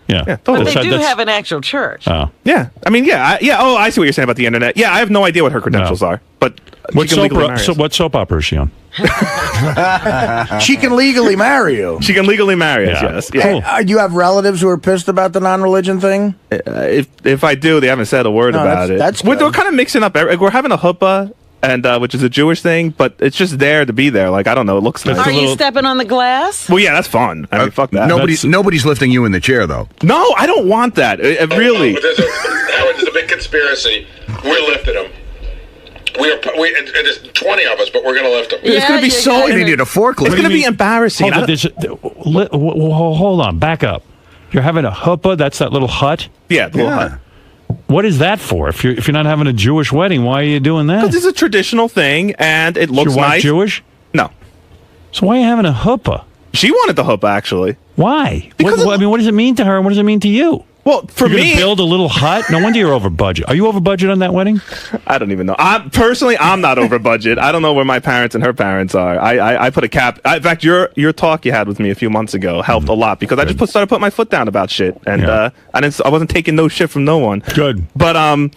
But they do have an actual church. Oh. Yeah, I mean, Oh, I see what you're saying about the internet. Yeah, I have no idea what her credentials are, but what soap opera is she on? She can legally marry you. She can legally marry us. Yes. Yeah. Do you have relatives who are pissed about the non-religion thing? If I do, they haven't said a word about it. That's we're kind of mixing up. We're having a huppah, and which is a Jewish thing, but it's just there to be there. Like, I don't know. It looks nice. Are you stepping on the glass? Well, yeah, that's fun. I mean, fuck that. Nobody's lifting you in the chair, though. No, I don't want that. Really. There's a big conspiracy. We're lifting them. And there's 20 of us, but we're going to lift them. It's going to be so. They need a forklift. It's going to be embarrassing. Hold on, back up. You're having a huppah. That's that little hut. Yeah, the little hut. What is that for? If you're not having a Jewish wedding, why are you doing that? Because it's a traditional thing, and it looks your wife nice. Jewish? No. So why are you having a huppah? She wanted the huppah, actually. Why? What does it mean to her, and what does it mean to you? Well, for you're me, gonna build a little hut. No wonder you're over budget. Are you over budget on that wedding? I don't even know. I'm not over budget. I don't know where my parents and her parents are. I put a cap. In fact, your talk you had with me a few months ago helped a lot because I just started putting my foot down about shit, and I wasn't taking no shit from no one. Good. But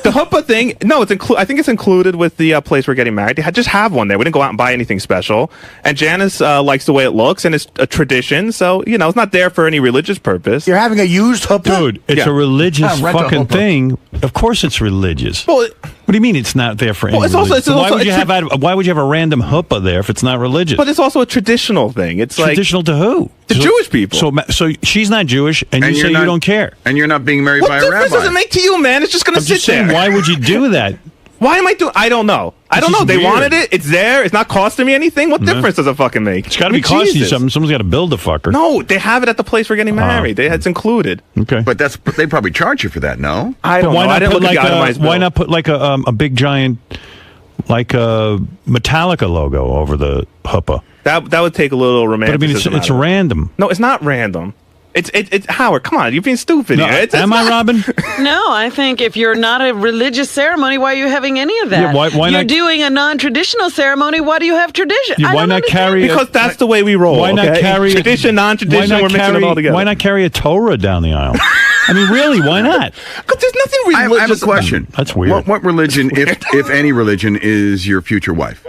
the huppah thing, no, I think it's included with the place we're getting married. They just have one there. We didn't go out and buy anything special. And Janice likes the way it looks, and it's a tradition, so it's not there for any religious purpose. You're having a used huppah, dude. It's a religious fucking thing. Of course, it's religious. Well, what do you mean it's not there for any? Why would you have a random huppah there if it's not religious? But it's also a traditional thing. It's traditional to who? To Jewish people. So she's not Jewish, and you say you don't care, and you're not being married by a rabbi. What difference does it make to you, man? It's just going to sit there. Why would you do that? Why am I doing? I don't know. They wanted it. It's there. It's not costing me anything. What difference does it fucking make? It's got to be costing you something. Someone's got to build the fucker. No, they have it at the place we're getting married. It's included. Okay, but they probably charge you for that. No, I don't know. I didn't look at the itemized bill. Why not put like a big giant like a Metallica logo over the huppah? That would take a little romanticism. But I mean, it's random. No, it's not random. It's Howard. Come on, you're being stupid here. Am I, Robin? No, I think if you're not a religious ceremony, why are you having any of that? Yeah, why you're not doing a non-traditional ceremony. Why do you have tradition? Yeah, why not carry? Because that's the way we roll. Why not carry tradition, non-tradition? We're mixing it all together. Why not carry a Torah down the aisle? I mean, really, why not? Because there's nothing religious. I have a question. That's weird. What religion, if any religion, is your future wife?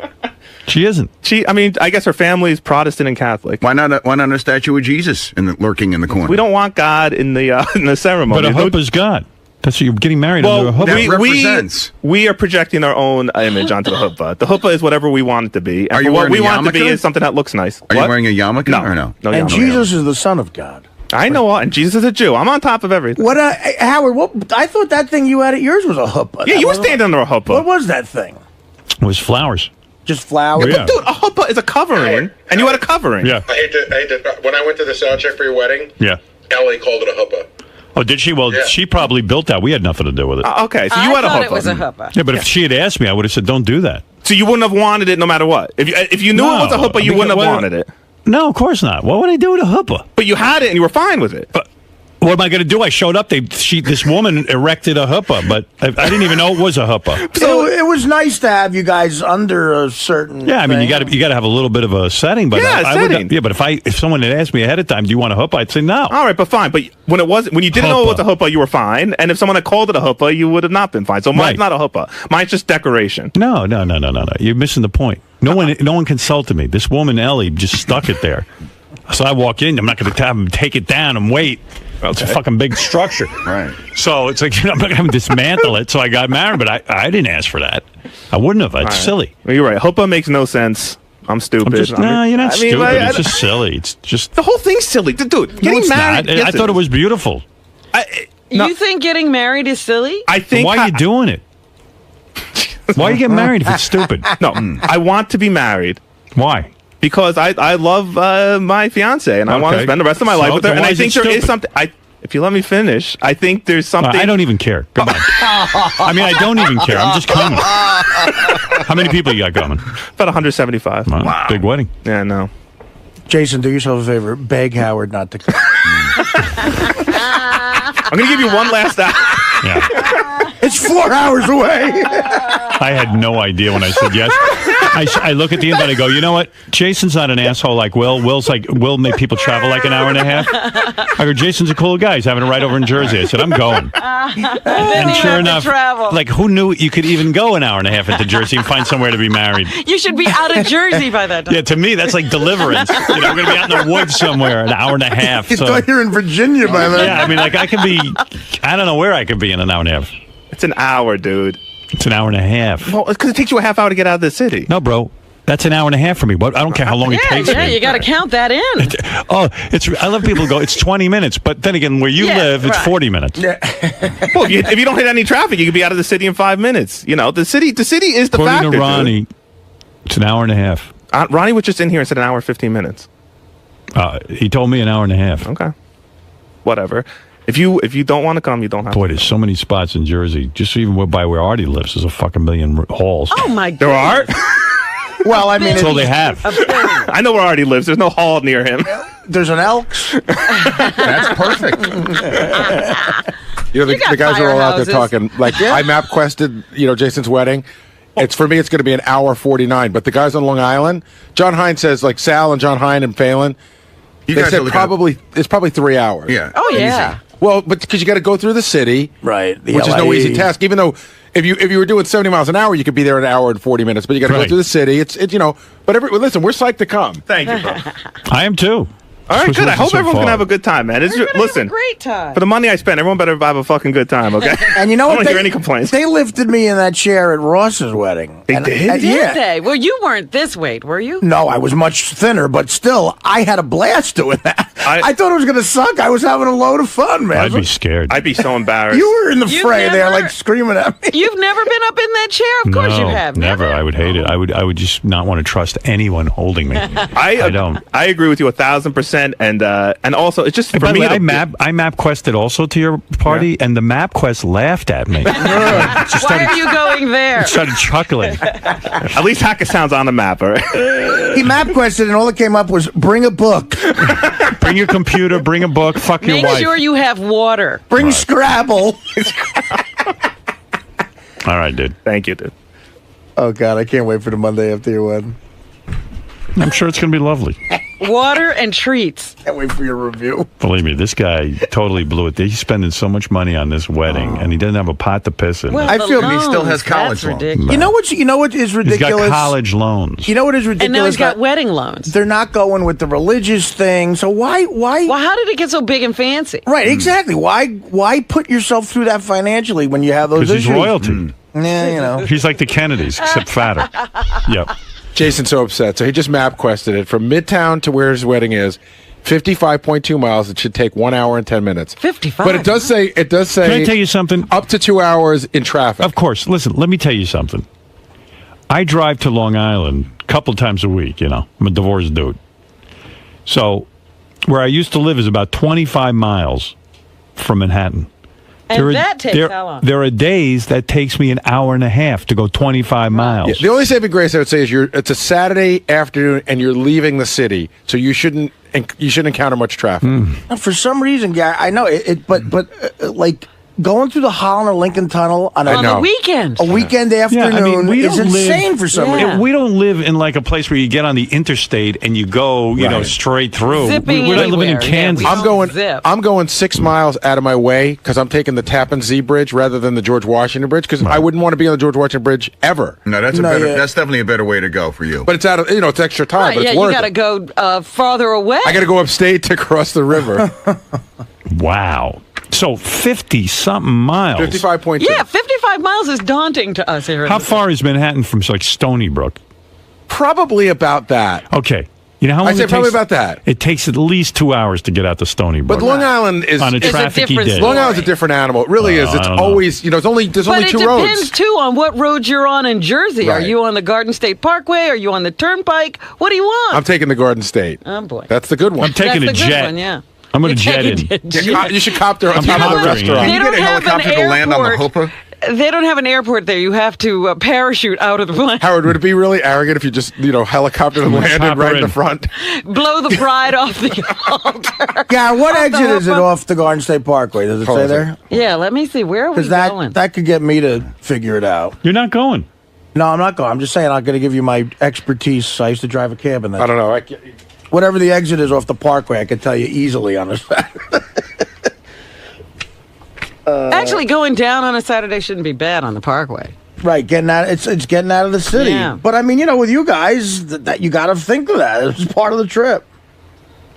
She isn't. I guess her family is Protestant and Catholic. Why not a statue of Jesus lurking in the corner? We don't want God in the ceremony. But a huppah's God. That's what you're getting married under a huppah. That represents. We are projecting our own image onto the huppah. The huppah is whatever we want it to be. And what we want it to be is something that looks nice. Are you wearing a yarmulke or no? And Jesus is the Son of God. I know, and Jesus is a Jew. I'm on top of everything. What, Howard? I thought that thing you had at yours was a huppah. Yeah, you were standing under a huppah. What was that thing? It was flowers. Just flowers? Yeah, but dude, a huppah is a covering, and you had a covering. Yeah. I hate to. When I went to the sound check for your wedding, Ellie called it a huppah. Oh, did she? Well, she probably built that. We had nothing to do with it. Okay, so you had a huppah. It was a huppah. Yeah, but if she had asked me, I would have said, "Don't do that." So you wouldn't have wanted it no matter what. If you knew it was a huppah, you wouldn't have wanted it. No, of course not. What would I do with a huppah? But you had it and you were fine with it. What am I going to do? I showed up. This woman erected a huppah, but I didn't even know it was a huppah. So it was nice to have you guys under a certain. Yeah, I mean, thing. you got to have a little bit of a setting. But setting. Yeah, but if someone had asked me ahead of time, do you want a huppah? I'd say no. All right, but fine. But when you didn't know it was a huppah, you were fine. And if someone had called it a huppah, you would have not been fine. So mine's not a huppah. Mine's just decoration. No. You're missing the point. No one consulted me. This woman Ellie just stuck it there. So I walk in. I'm not going to have him take it down and wait. It's a fucking big structure. Right. So it's like, I'm not going to have him dismantle it. So I got married, but I didn't ask for that. I wouldn't have. It's silly. Well, you're right. Huppah makes no sense. I'm stupid. No, you're not stupid. It's just silly. It's just the whole thing's silly, dude. Getting married. I thought it was beautiful. You think getting married is silly? I think. Why are you doing it? Why are you getting married if it's stupid? No, I want to be married. Why? Because I love my fiance and I want to spend the rest of my life with her. And I think there is something. If you let me finish, I think there's something. I don't even care. Come on. I mean, I don't even care. I'm just coming. How many people you got coming? About 175. Wow. Big wedding. Yeah, no. Jason, do yourself a favor. Beg Howard not to come. I'm going to give you one last hour. Yeah. It's 4 hours away. I had no idea when I said yes. I look at the invite. I go, you know what? Jason's not an asshole like Will. Will make people travel like an hour and a half. I go, Jason's a cool guy. He's having a ride over in Jersey. I said, I'm going. And sure enough, like who knew you could even go an hour and a half into Jersey and find somewhere to be married? You should be out of Jersey by that time. Yeah, to me that's like deliverance. We're going to be out in the woods somewhere an hour and a half. You thought you're in Virginia by then. Yeah, I mean, like I could be. I don't know where I could be in an hour and a half. It's an hour, dude. It's an hour and a half. Well, because it takes you a half hour to get out of the city. No, bro. That's an hour and a half for me. What? I don't care how long it takes me. You got to count that in. I love people who go, it's 20 minutes. But then again, where you live, it's 40 minutes. Yeah. Well, if you don't hit any traffic, you could be out of the city in 5 minutes. You know, the city is the factor. According to Ronnie, it's an hour and a half. Ronnie was just in here and said an hour 15 minutes. He told me an hour and a half. Okay. Whatever. If you don't want to come, you don't have to. Boy, there's so many spots in Jersey. Just even by where Artie lives, there's a fucking million halls. Oh, my God. There are? Well, I mean, that's all they have. I know where Artie lives. There's no hall near him. There's an Elks. That's perfect. You know, the guys are all out there talking. Like, I map quested, Jason's wedding. For me, it's going to be an hour 49. But the guys on Long Island, John Hine says, like Sal and John Hine and Phelan, they said it's probably 3 hours. Yeah. Oh, yeah. Easy. Well, but because you got to go through the city, right? Which is no easy task. Even though if you were doing 70 miles an hour, you could be there in an hour and 40 minutes. But you got to go through the city. It's But listen, we're psyched to come. Thank you, bro. I am too. All right, good. I hope everyone's gonna have a good time, man. Have a great time. For the money I spent, everyone better have a fucking good time, okay? And you know I what? don't hear any complaints. They lifted me in that chair at Ross's wedding. They did? Did they? Well, you weren't this weight, were you? No, I was much thinner, but still, I had a blast doing that. I thought it was going to suck. I was having a load of fun, man. I'd be scared. I'd be so embarrassed. You were in the fray there, like screaming at me. You've never been up in that chair? Of course you have. Never. I would hate it. I would just not want to trust anyone holding me. I don't. I agree with you 1,000%, and also it's just for me. I map quested also to your party, and the map quest laughed at me. Why are you going there? Started chuckling. At least Hackasound's on the map, all right? He map quested, and all that came up was bring a book. Bring your computer, bring a book, fuck your wife. Make sure you have water. Bring Scrabble. All right, dude. Thank you, dude. Oh, God, I can't wait for the Monday after your wedding. I'm sure it's going to be lovely. Water and treats. Can't wait for your review. Believe me, this guy totally blew it. He's spending so much money on this wedding, and he doesn't have a pot to piss in. Well, I feel loans, he still has college loans. You know what is ridiculous? He's got college loans. You know what is ridiculous? And now he's got wedding loans. They're not going with the religious thing. So why? Well, how did it get so big and fancy? Right, exactly. Why put yourself through that financially when you have those issues? Because he's royalty. Yeah, He's like the Kennedys, except fatter. Yep. Jason's so upset. So he just map quested it from Midtown to where his wedding is. 55.2 miles. It should take 1 hour and 10 minutes. 55. But it does say. Can I tell you something? Up to 2 hours in traffic. Of course. Listen, let me tell you something. I drive to Long Island a couple times a week. I'm a divorced dude. So where I used to live is about 25 miles from Manhattan. And that takes how long? There are days that takes me an hour and a half to go 25 miles. Yeah, the only saving grace I would say is it's a Saturday afternoon and you're leaving the city, so you shouldn't encounter much traffic. And for some reason, Gary, I know but like going through the Holland or Lincoln Tunnel on the weekend, a weekend afternoon is insane for some reason. We don't live in like a place where you get on the interstate and you go, you know, straight through. We're not living in Kansas. I'm going 6 miles out of my way because I'm taking the Tappan Zee Bridge rather than the George Washington Bridge because I wouldn't want to be on the George Washington Bridge ever. No, that's that's definitely a better way to go for you. But it's out of it's extra time. Right, but it's you worth got to it. go farther away. I got to go upstate to cross the river. Wow. So 50-something miles. 55.2. Yeah, 55 miles is daunting to us here. How far is Manhattan from like Stony Brook? Probably about that. Okay. You know how long I'd say it probably takes? about that. It takes at least 2 hours to get out to Stony Brook. But Long Island is on a trafficy day. Long Island's a different animal. It really is. It's always there's only But only it 2 depends, roads. too, on what road you're on in Jersey. Are Right. you on the Garden State Parkway? Are you on the Turnpike? What do you want? I'm taking the Garden State. Oh, boy. That's the good one. I'm taking That's a the good jet. one, yeah. I'm going to You're jet in. taking a jet. You should copter on I'm top of the coptering, restaurant. They You don't get a have an helicopter to land on the airport. Hoopa? They don't have an airport there. You have to parachute out of the plane. Howard, would it be really arrogant if you just helicopter and landed right in the front? Blow the bride off the altar. Yeah, what exit is it off the Garden State Parkway? Does it say there? Yeah, let me see. Where are we Because going? that could get me to figure it out. You're not going. No, I'm not going. I'm just saying I'm going to give you my expertise. I used to drive a cab in that. I don't know. Whatever the exit is off the Parkway, I can tell you easily on a Saturday. Actually, going down on a Saturday shouldn't be bad on the Parkway. Right, getting out. It's getting out of the city. Yeah. But I mean, with you guys, that you got to think of that. It's part of the trip.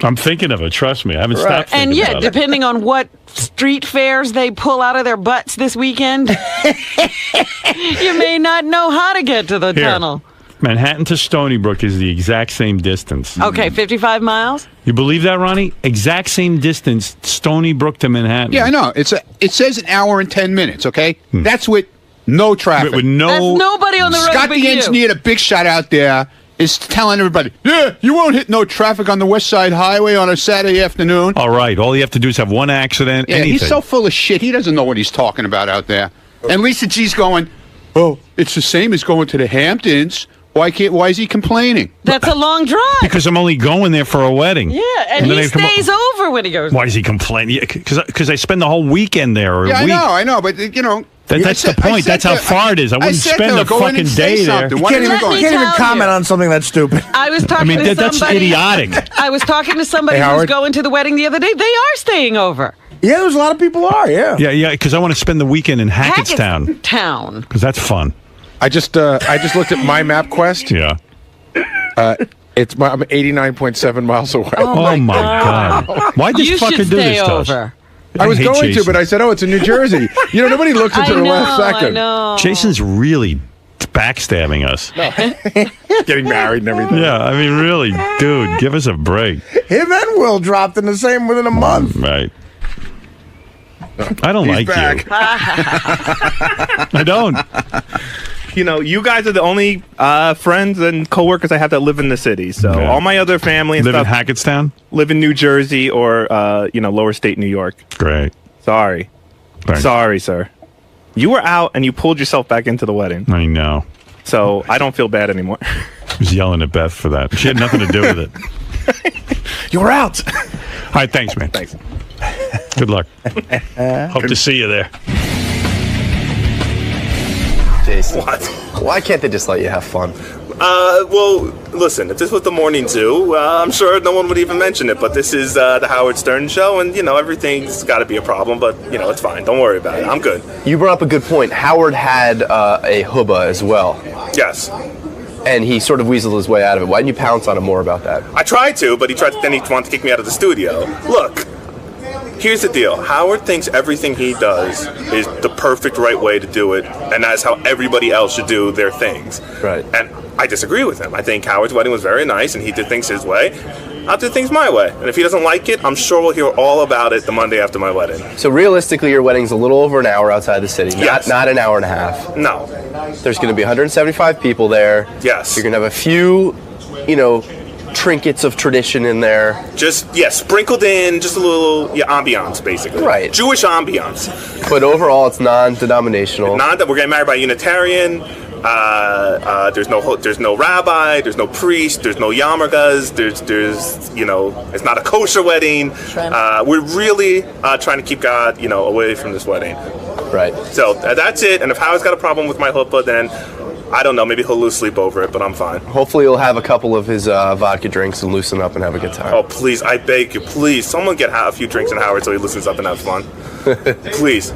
I'm thinking of it. Trust me. I haven't stopped thinking And yeah, about it. depending on what street fairs they pull out of their butts this weekend, you may not know how to get to the Here. tunnel. Manhattan to Stony Brook is the exact same distance. Okay, 55 miles? You believe that, Ronnie? Exact same distance, Stony Brook to Manhattan. Yeah, I know. It says an hour and 10 minutes, okay? That's with no traffic. With no... That's nobody on the road Scott but the you. engineer, the big shot out there, is telling everybody, yeah, you won't hit no traffic on the West Side Highway on a Saturday afternoon. All right. All you have to do is have one accident, Yeah, anything. he's so full of shit. He doesn't know what he's talking about out there. And Lisa G's going, oh, it's the same as going to the Hamptons. Why is he complaining? That's a long drive. Because I'm only going there for a wedding. Yeah, and then he I come stays over when he goes. Why is he complaining? Because I spend the whole weekend there or a Yeah, week. I know, but That's the point. That's how far it is. I wouldn't spend a fucking day there. You can't even comment on something that's stupid. I was talking to that's somebody. idiotic. I was talking to somebody Hey, who was Howard. going to the wedding the other day. They are staying over. Yeah, there's a lot of people are. Yeah. Yeah, because I want to spend the weekend in Hackettstown. Town. Because that's fun. I just looked at my MapQuest. Yeah. I'm 89.7 miles away. Oh, my God. Why'd this You fucker should do stay this to us? over. I was hate going to, Jason. but I said, it's in New Jersey. Nobody looks into the last second. I know. Jason's really backstabbing us. Getting married and everything. Yeah, I mean, really, dude, give us a break. Him and Will dropped in the same within a month. Right. I don't like back. you. I don't. You guys are the only friends and coworkers I have that live in the city. So Okay. all my other family and Live in stuff Hackettstown? live in New Jersey or lower state New York. Great. Sorry. Thanks. Sorry, sir. You were out and you pulled yourself back into the wedding. I know. So I don't feel bad anymore. I was yelling at Beth for that. She had nothing to do with it. You were out. All right, thanks, man. Thanks. Good luck. Hope to see you there. Jason. What? Why can't they just let you have fun? Well, listen, if this was the morning zoo, I'm sure no one would even mention it, but this is the Howard Stern Show, and, everything's got to be a problem, but, it's fine. Don't worry about it. I'm good. You brought up a good point. Howard had a hubba as well. Yes. And he sort of weaseled his way out of it. Why didn't you pounce on him more about that? I tried to, but then he wanted to kick me out of the studio. Look, here's the deal. Howard thinks everything he does is the perfect right way to do it, and that's how everybody else should do their things. Right. And I disagree with him. I think Howard's wedding was very nice, and he did things his way. I'll do things my way. And if he doesn't like it, I'm sure we'll hear all about it the Monday after my wedding. So realistically, your wedding's a little over an hour outside the city. Yes. Not an hour and a half. No. There's going to be 175 people there. Yes. You're going to have a few, trinkets of tradition in there. Just sprinkled in, just a little ambiance, basically. Right. Jewish ambiance. But overall, it's non-denominational. We're getting married by Unitarian. There's no rabbi. There's no priest. There's no yarmulkes. There's it's not a kosher wedding. We're really trying to keep God away from this wedding. Right. So that's it. And if Howard's got a problem with my chuppah, then I don't know. Maybe he'll lose sleep over it, but I'm fine. Hopefully, he'll have a couple of his vodka drinks and loosen up and have a good time. Oh, please, I beg you, please, someone get a few drinks in Howard so he listens up and has fun. Please.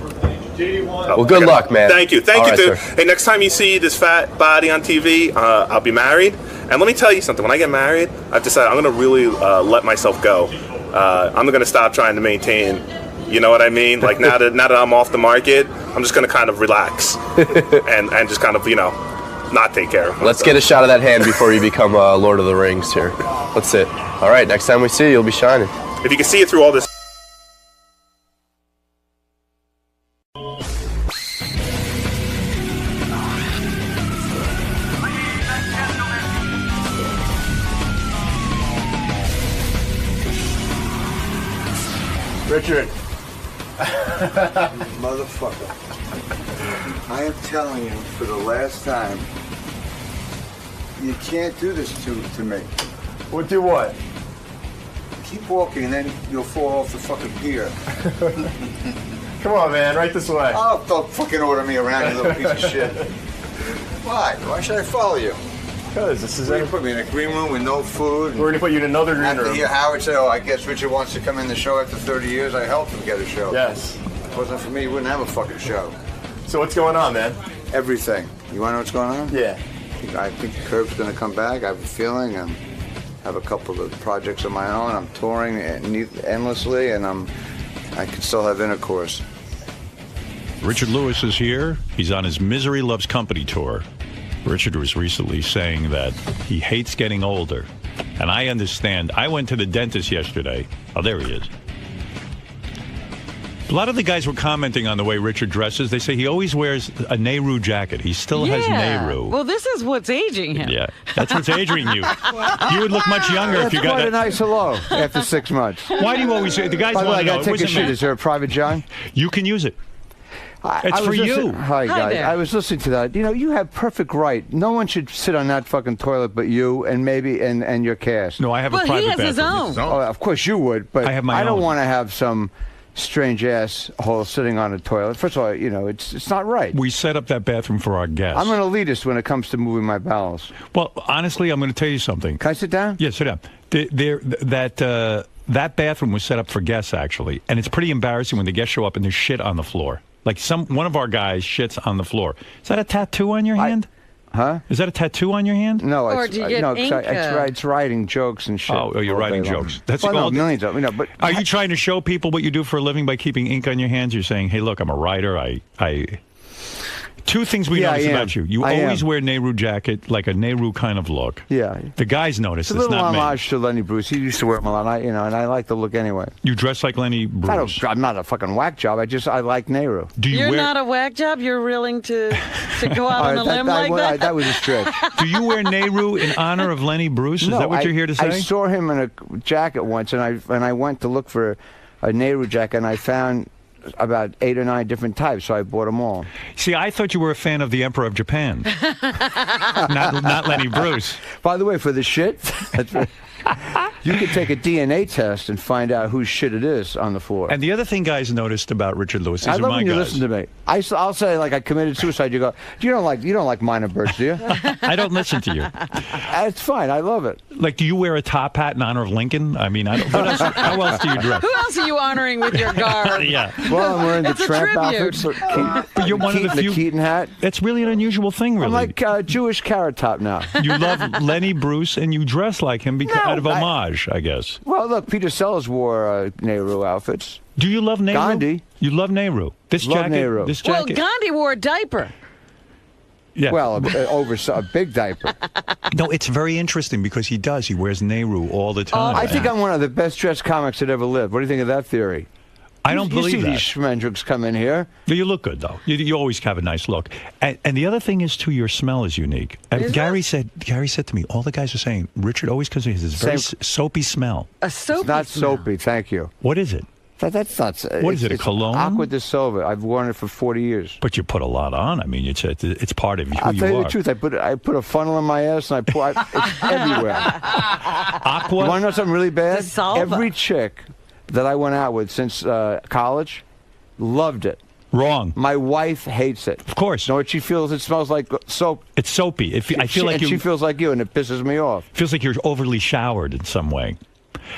Well, good luck, man. Thank you, All right, dude. sir. Hey, next time you see this fat body on TV, I'll be married. And let me tell you something. When I get married, I've decided I'm going to really let myself go. I'm going to stop trying to maintain. You know what I mean? Like now that I'm off the market, I'm just going to kind of relax and just kind of not take care of myself. Let's get a shot of that hand before you become Lord of the Rings here. That's it. All right, next time we see you, you'll be shining. If you can see it through all this. Richard. Motherfucker. I am telling you for the last time, you can't do this to me. What do what? Keep walking and then you'll fall off the fucking pier. Come on, man, right this way. Oh, don't fucking order me around, you little piece of shit. Why? Why should I follow you? Because this is You put me in a green room with no food. We're going to put you in another green After room. hear Howard say, I guess Richard wants to come in the show after 30 years. I helped him get a show. Yes. If it wasn't for me, he wouldn't have a fucking show. So what's going on, man? Everything. You want to know what's going on? Yeah. I think Curb's going to come back. I have a feeling. I have a couple of projects of my own. I'm touring endlessly, and I can still have intercourse. Richard Lewis is here. He's on his Misery Loves Company tour. Richard was recently saying that he hates getting older. And I understand. I went to the dentist yesterday. Oh, there he is. A lot of the guys were commenting on the way Richard dresses. They say he always wears a Nehru jacket. He still has Nehru. Well, this is what's aging him. Yeah, that's what's aging you. You would look much younger if you got quite that. a nice hello after 6 months. Why do you always say the guys By the way, want I to know? gotta take a It wasn't shit. me. Is there a private John? You can use it. It's I for was you. listening- Hi, Hi guys. there. I was listening to that. You have perfect right. No one should sit on that fucking toilet but you and maybe and your cast. No, I have Well, a he private has his bathroom. own. Oh, of course you would, but I have my don't own. want to have some strange asshole sitting on a toilet. First of all, it's not right. We set up that bathroom for our guests. I'm an elitist when it comes to moving my bowels. Well, honestly, I'm going to tell you something. Can I sit down? Yeah, sit down. That bathroom was set up for guests, actually, and it's pretty embarrassing when the guests show up and there's shit on the floor. Like one of our guys shits on the floor. Is that a tattoo on your hand? Huh? Is that a tattoo on your hand? No, Or it's, do you get no, ink, it's writing jokes and shit. Oh, you're all writing day long. jokes. That's well, no, called- millions of but Are you trying to show people what you do for a living by keeping ink on your hands? You're saying, hey, look, I'm a writer. Two things we Yeah, notice I am. about you. You I always am. wear Nehru jacket, like a Nehru kind of look. Yeah. The guys notice. It's a It's little not me. homage to Lenny Bruce. He used to wear them a lot, and I like the look anyway. You dress like Lenny Bruce. I'm not a fucking whack job. I like Nehru. Do you You're wear? not a whack job? You're willing to go out on a limb like that? That was a stretch. Do you wear Nehru in honor of Lenny Bruce? Is that what you're here to say? I saw him in a jacket once, and I went to look for a Nehru jacket, and I found about 8 or 9 different types, so I bought them all. See, I thought you were a fan of the Emperor of Japan, not Lenny Bruce. By the way, for the shit, you could take a DNA test and find out whose shit it is on the floor. And the other thing guys noticed about Richard Lewis, these I are love my when you guys. listen to me. I'll say like I committed suicide. You go, you don't like minor birds, do you? I don't listen to you. It's fine. I love it. Like, do you wear a top hat in honor of Lincoln? I mean, what else, how else do you dress? Who else are you honoring with your garb? Yeah. Well, I'm wearing the It's a tramp tribute. outfit, But you're one of the few. Keaton hat. That's really an unusual thing, really. I'm like Jewish Carrot Top now. You love Lenny Bruce and you dress like him because out of homage, I guess. Well, look, Peter Sellers wore Nehru outfits. Do you love Nehru? Gandhi. You love Nehru. This Love jacket. Nehru. This Well, jacket. Gandhi wore a diaper. Yeah. Well, a big diaper. No, it's very interesting because he does. He wears Nehru all the time. I think I'm one of the best dressed comics that ever lived. What do you think of that theory? I don't believe you see that. these schmendricks come in here. You look good, though. You always have a nice look. And the other thing is, too, your smell is unique. Gary said to me, all the guys are saying, Richard always comes in, he has this very soapy smell. A soapy It's not smell. soapy, thank you. What is it? That's not. What is it, a cologne? Aqua de Silva. I've worn it for 40 years. But you put a lot on. I mean, it's part of who I'll you tell you are. the truth. I put a funnel in my ass and it's everywhere. Aqua? You want to know something really bad? De Silva. Every chick that I went out with since college loved it. Wrong. My wife hates it. Of course. You know what she feels? It smells like soap. It's soapy. I feel like she feels like you, and it pisses me off. Feels like you're overly showered in some way.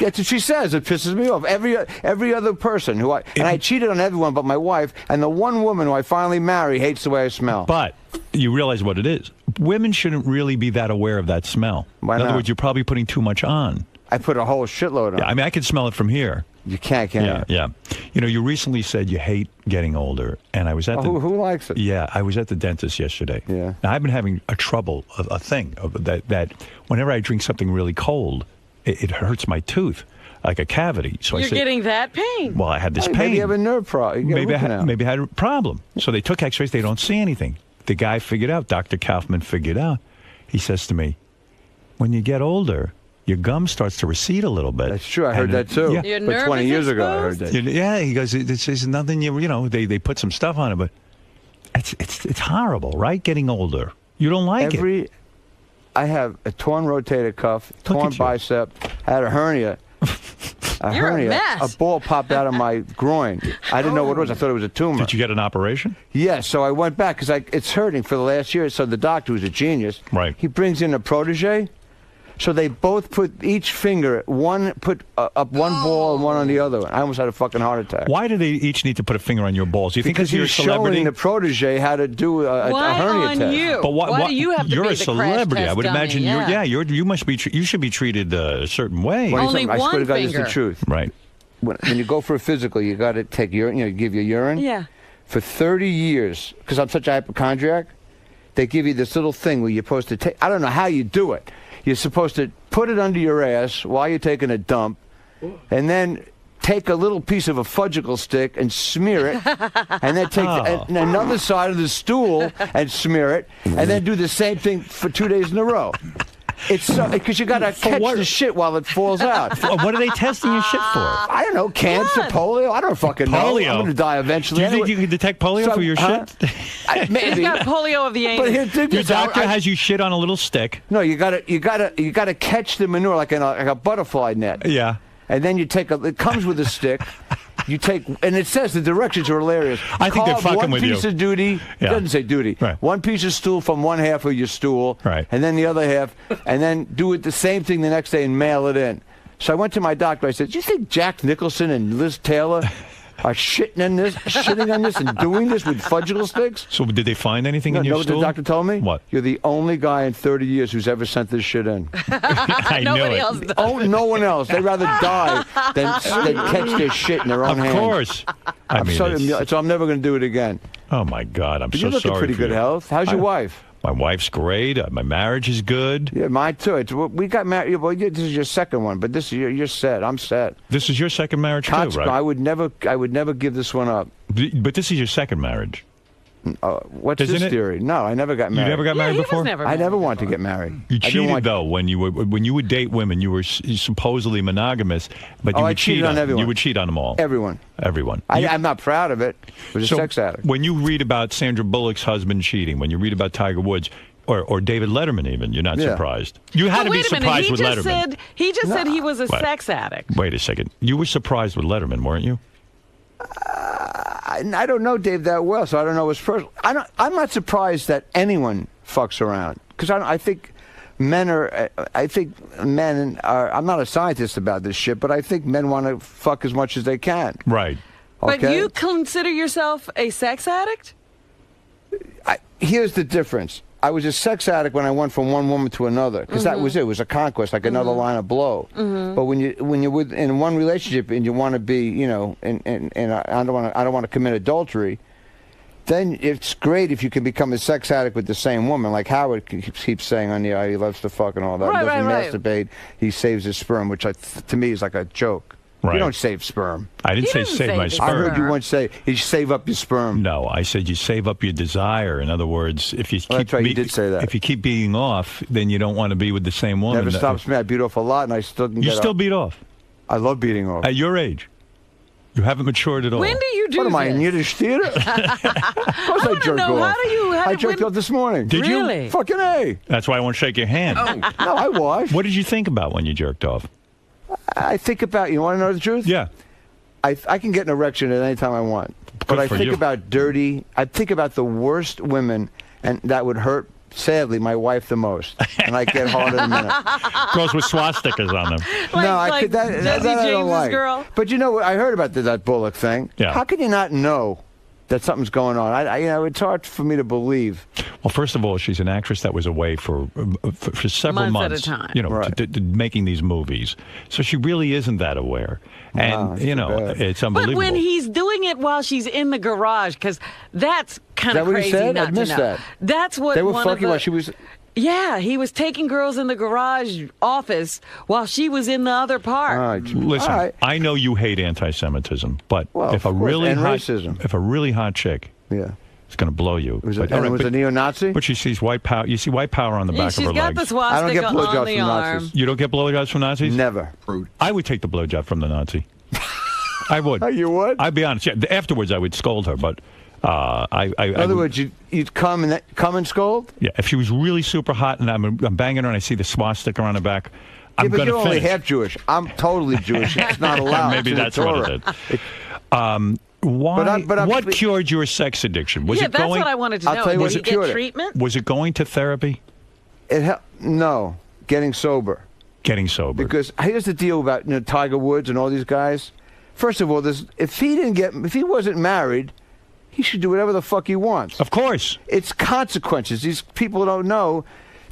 That's what she says. It pisses me off. Every other person who I cheated on everyone but my wife, and the one woman who I finally marry hates the way I smell. But you realize what it is. Women shouldn't really be that aware of that smell. Why in other not? words, you're probably putting too much on. I put a whole shitload on. Yeah, I mean, I can smell it from here. You can't, can you? Yeah. You know, you recently said you hate getting older, and I was at who likes it? Yeah, I was at the dentist yesterday. Yeah. Now, I've been having a thing that whenever I drink something really cold, it hurts my tooth, like a cavity. So You're I said, getting that pain. well, I had this pain. Maybe you have a nerve problem. Maybe I had a problem. So they took X-rays. They don't see anything. The guy figured out. Dr. Kaufman figured out. He says to me, "When you get older, your gum starts to recede a little bit." That's true. I heard that too. Yeah. Your But nerve 20 is years ago, I heard exposed? that. Yeah, he goes, it's nothing. You know, they put some stuff on it, but it's horrible, right? Getting older, you don't like it. I have a torn rotator cuff, torn bicep. I had a hernia. You're a mess. A ball popped out of my groin. I didn't know what it was. I thought it was a tumor. Did you get an operation? Yeah, so I went back because it's hurting for the last year. So the doctor, who's a genius, he brings in a protege. So they both put each finger, put up one ball and one on the other. I almost had a fucking heart attack. Why do they each need to put a finger on your balls? Do you think Because you're a he's celebrity? showing the protege how to do a hernia test. You? But Why do you have to you're be a the crash celebrity. test I would dummy? imagine you must be. You should be treated a certain way. Only I swear to one God, this is finger. the truth. Right. When you go for a physical, you got to take urine. You give you urine. Yeah. For 30 years, because I'm such a hypochondriac, they give you this little thing where you're supposed to take. I don't know how you do it. You're supposed to put it under your ass while you're taking a dump, and then take a little piece of a fudgicle stick and smear it, and then take another side of the stool and smear it, and then do the same thing for 2 days in a row. It's because you got to catch the shit while it falls out. What are they testing your shit for? I don't know, cancer, polio. I don't fucking know. Polio? I'm going to die eventually. Do you think you can detect polio for your shit? Maybe. He's got polio of the anus. But Your doctor has you shit on a little stick. No, you gotta catch the manure like a butterfly net. Yeah. And then you take it comes with a stick. You take, and it says the directions are hilarious. I think they're fucking with you. One piece of duty. Yeah. It doesn't say duty. Right. One piece of stool from one half of your stool. Right. And then the other half. And then do it the same thing the next day and mail it in. So I went to my doctor. I said, "Do you think Jack Nicholson and Liz Taylor are shitting on this and doing this with fudgicle sticks?" So did they find anything in your know stool? what the doctor told me? What? You're the only guy in 30 years who's ever sent this shit in. I know Nobody it. else does. Oh, no one else. They'd rather die than catch their shit in their own Of hands. course. I mean, So I'm never going to do it again. oh my God, I'm But so you look sorry in pretty for good you. health. How's your wife? My wife's great. My marriage is good. Yeah, mine too. We got married. Well, this is your second one, but this is you're set. I'm set. This is your second marriage too, right? I would never give this one up. But this is your second marriage. What's Isn't this it? theory? No, I never got married. You never got married before? I never wanted to get married. You I didn't cheated want- though when you would date women. You were supposedly monogamous, but you I would cheat cheated on everyone. You would cheat on them all. Everyone. Everyone. I'm not proud of it. I was a sex addict. When you read about Sandra Bullock's husband cheating, when you read about Tiger Woods, or David Letterman even, you're not surprised. You had to be surprised with Letterman. He just said he was a Right. sex addict. Wait a second. You were surprised with Letterman, weren't you? I don't know Dave that well, so I don't know his personal. I'm not surprised that anyone fucks around because I think men are. I think men are. I'm not a scientist about this shit, but I think men want to fuck as much as they can. Right. But Okay? you consider yourself a sex addict? Here's the difference. I was a sex addict when I went from one woman to another because that was it. It was a conquest, like another line of blow. But when you're in one relationship and you want to be, and I don't want to commit adultery, then it's great if you can become a sex addict with the same woman, like Howard keeps saying on the he loves to fuck and all that. Right, he doesn't right. masturbate. He saves his sperm, which to me is like a joke. You don't save sperm. I didn't say save my sperm. I heard you once say you save up your sperm. No, I said you save up your desire. In other words, if you keep that's right, you did say that. If you keep beating off, then you don't want to be with the same woman. Never stops me. I beat off a lot, and I still can You get still up. beat off. I love beating off. At your age. You haven't matured at all. When do you do What am I, in this? Yiddish theater? Of course I jerk know. off. How do you? I jerked off this morning. Did you? Really? Fucking A. That's why I won't shake your hand. No, I was. What did you think about when you jerked off? I think about, you want to know the truth? Yeah. I can get an erection at any time I want. But I for think you. about dirty, I think about the worst women, and that would hurt, sadly, my wife the most. And I get hard in a minute. Girls with swastikas on them. No, I could, that Jesse I don't James's like. girl? But you know what? I heard about that Bullock thing. Yeah. How can you not know that something's going on? It's hard for me to believe. Well, first of all, she's an actress that was away for several Months months. at a time. You know, Right. making these movies. So she really isn't that aware. And, Wow, you know, bad. it's But unbelievable. when he's doing it while she's in the garage, because that's kind Is of that what he crazy said? not I missed to know. that. That's what They were one of fucking the, while she was... Yeah, he was taking girls in the garage office while she was in the other part. Listen, All right. I know you hate anti-Semitism, but Well, if a of course, really and hot, racism. if a really hot chick, Yeah. it's going to blow you. Was But- it, and it was but- a neo-Nazi? But she sees white power. You see white power on the Yeah, back she's of her got legs. the I don't get swastika blowjobs on the from arm. Nazis. You don't get blowjobs from Nazis? Never. I would take the blowjob from the Nazi. I would. You would? I'd be honest. Yeah, afterwards, I would scold her, but In other words, you'd come and scold? Yeah, if she was really super hot and I'm banging her and I see the swastika on her back, I'm but going you're to only finish. half Jewish. I'm totally Jewish. It's not allowed. Maybe It's in the that's what Torah. it is. Why? But what cured your sex addiction? Was Yeah, it that's going? what I wanted to I'll know. tell you Did what he it cured get it. treatment? Was it going to therapy? No, getting sober. Getting sober. Because here's the deal about Tiger Woods and all these guys. First of all, if he wasn't married, he should do whatever the fuck he wants. Of course. It's consequences. These people don't know.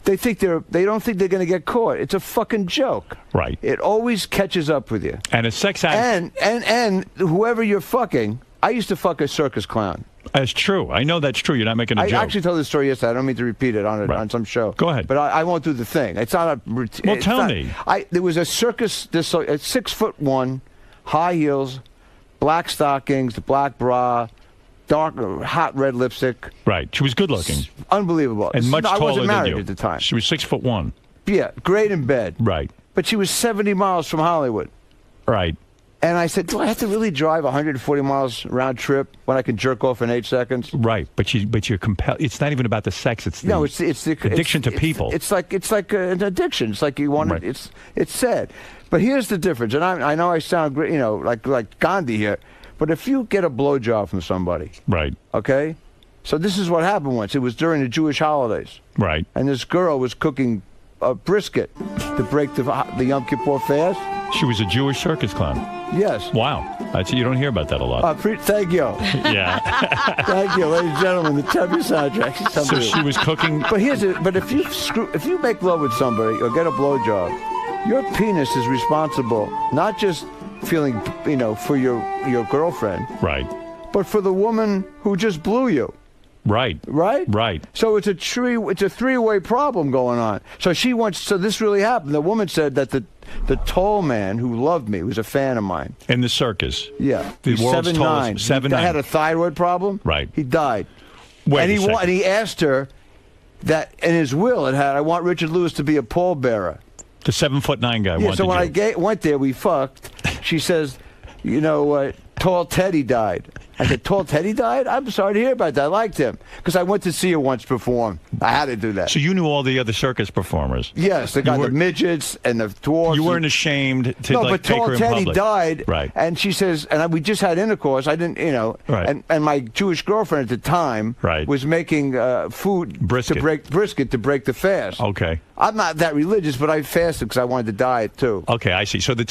They don't think they're going to get caught. It's a fucking joke. Right. It always catches up with you. And a sex addict. And whoever you're fucking, I used to fuck a circus clown. That's true. I know that's true. You're not making a I joke. actually told this story yesterday. I don't mean to repeat it on some show. Go ahead. But I won't do the thing. It's not a routine. Well, tell me. There was a circus, at 6'1", high heels, black stockings, black bra, dark, hot red lipstick. Right. She was good looking. Unbelievable. And much I taller wasn't than married you. at the time. She was 6'1". Yeah, great in bed. Right. But she was 70 miles from Hollywood. Right. And I said, do I have to really drive 140 miles round trip when I can jerk off in 8 seconds? Right. But you're compelled. It's not even about the sex. It's the it's the addiction to people. It's like an addiction. It's like you want Right. it. It's sad. But here's the difference. And I know I sound great, like Gandhi here. But if you get a blowjob from somebody, right? Okay. So this is what happened once. It was during the Jewish holidays. Right. And this girl was cooking a brisket to break the Yom Kippur fast. She was a Jewish circus clown. Yes. Wow. You don't hear about that a lot. Thank you. Yeah. Thank you, ladies and gentlemen. The Tubby soundtrack. So she was cooking. But if you make love with somebody or get a blowjob, your penis is responsible, not just feeling, for your girlfriend. Right. But for the woman who just blew you. Right. Right? Right. So it's a three-way problem going on. So this really happened. The woman said that the tall man who loved me, was a fan of mine. In the circus. Yeah. The He's world's 7'9". tallest. 7'9". He had a thyroid problem. Right. He died. Wait and a second. and he asked her that in his will it had, I want Richard Lewis to be a pallbearer. The 7'9" guy Yeah, wanted so when you. I went there, we fucked. She says, Tall Teddy died. I said, Tall Teddy died? I'm sorry to hear about that. I liked him. Because I went to see her once perform. I had to do that. So you knew all the other circus performers. Yes, the midgets and the dwarfs. You weren't ashamed to but take Tall her in Teddy public. died. Right. And she says, and we just had intercourse. I didn't, Right. and my Jewish girlfriend at the time was making food Brisket. to break the fast. Okay. I'm not that religious, but I fasted because I wanted to diet too. Okay, I see. So the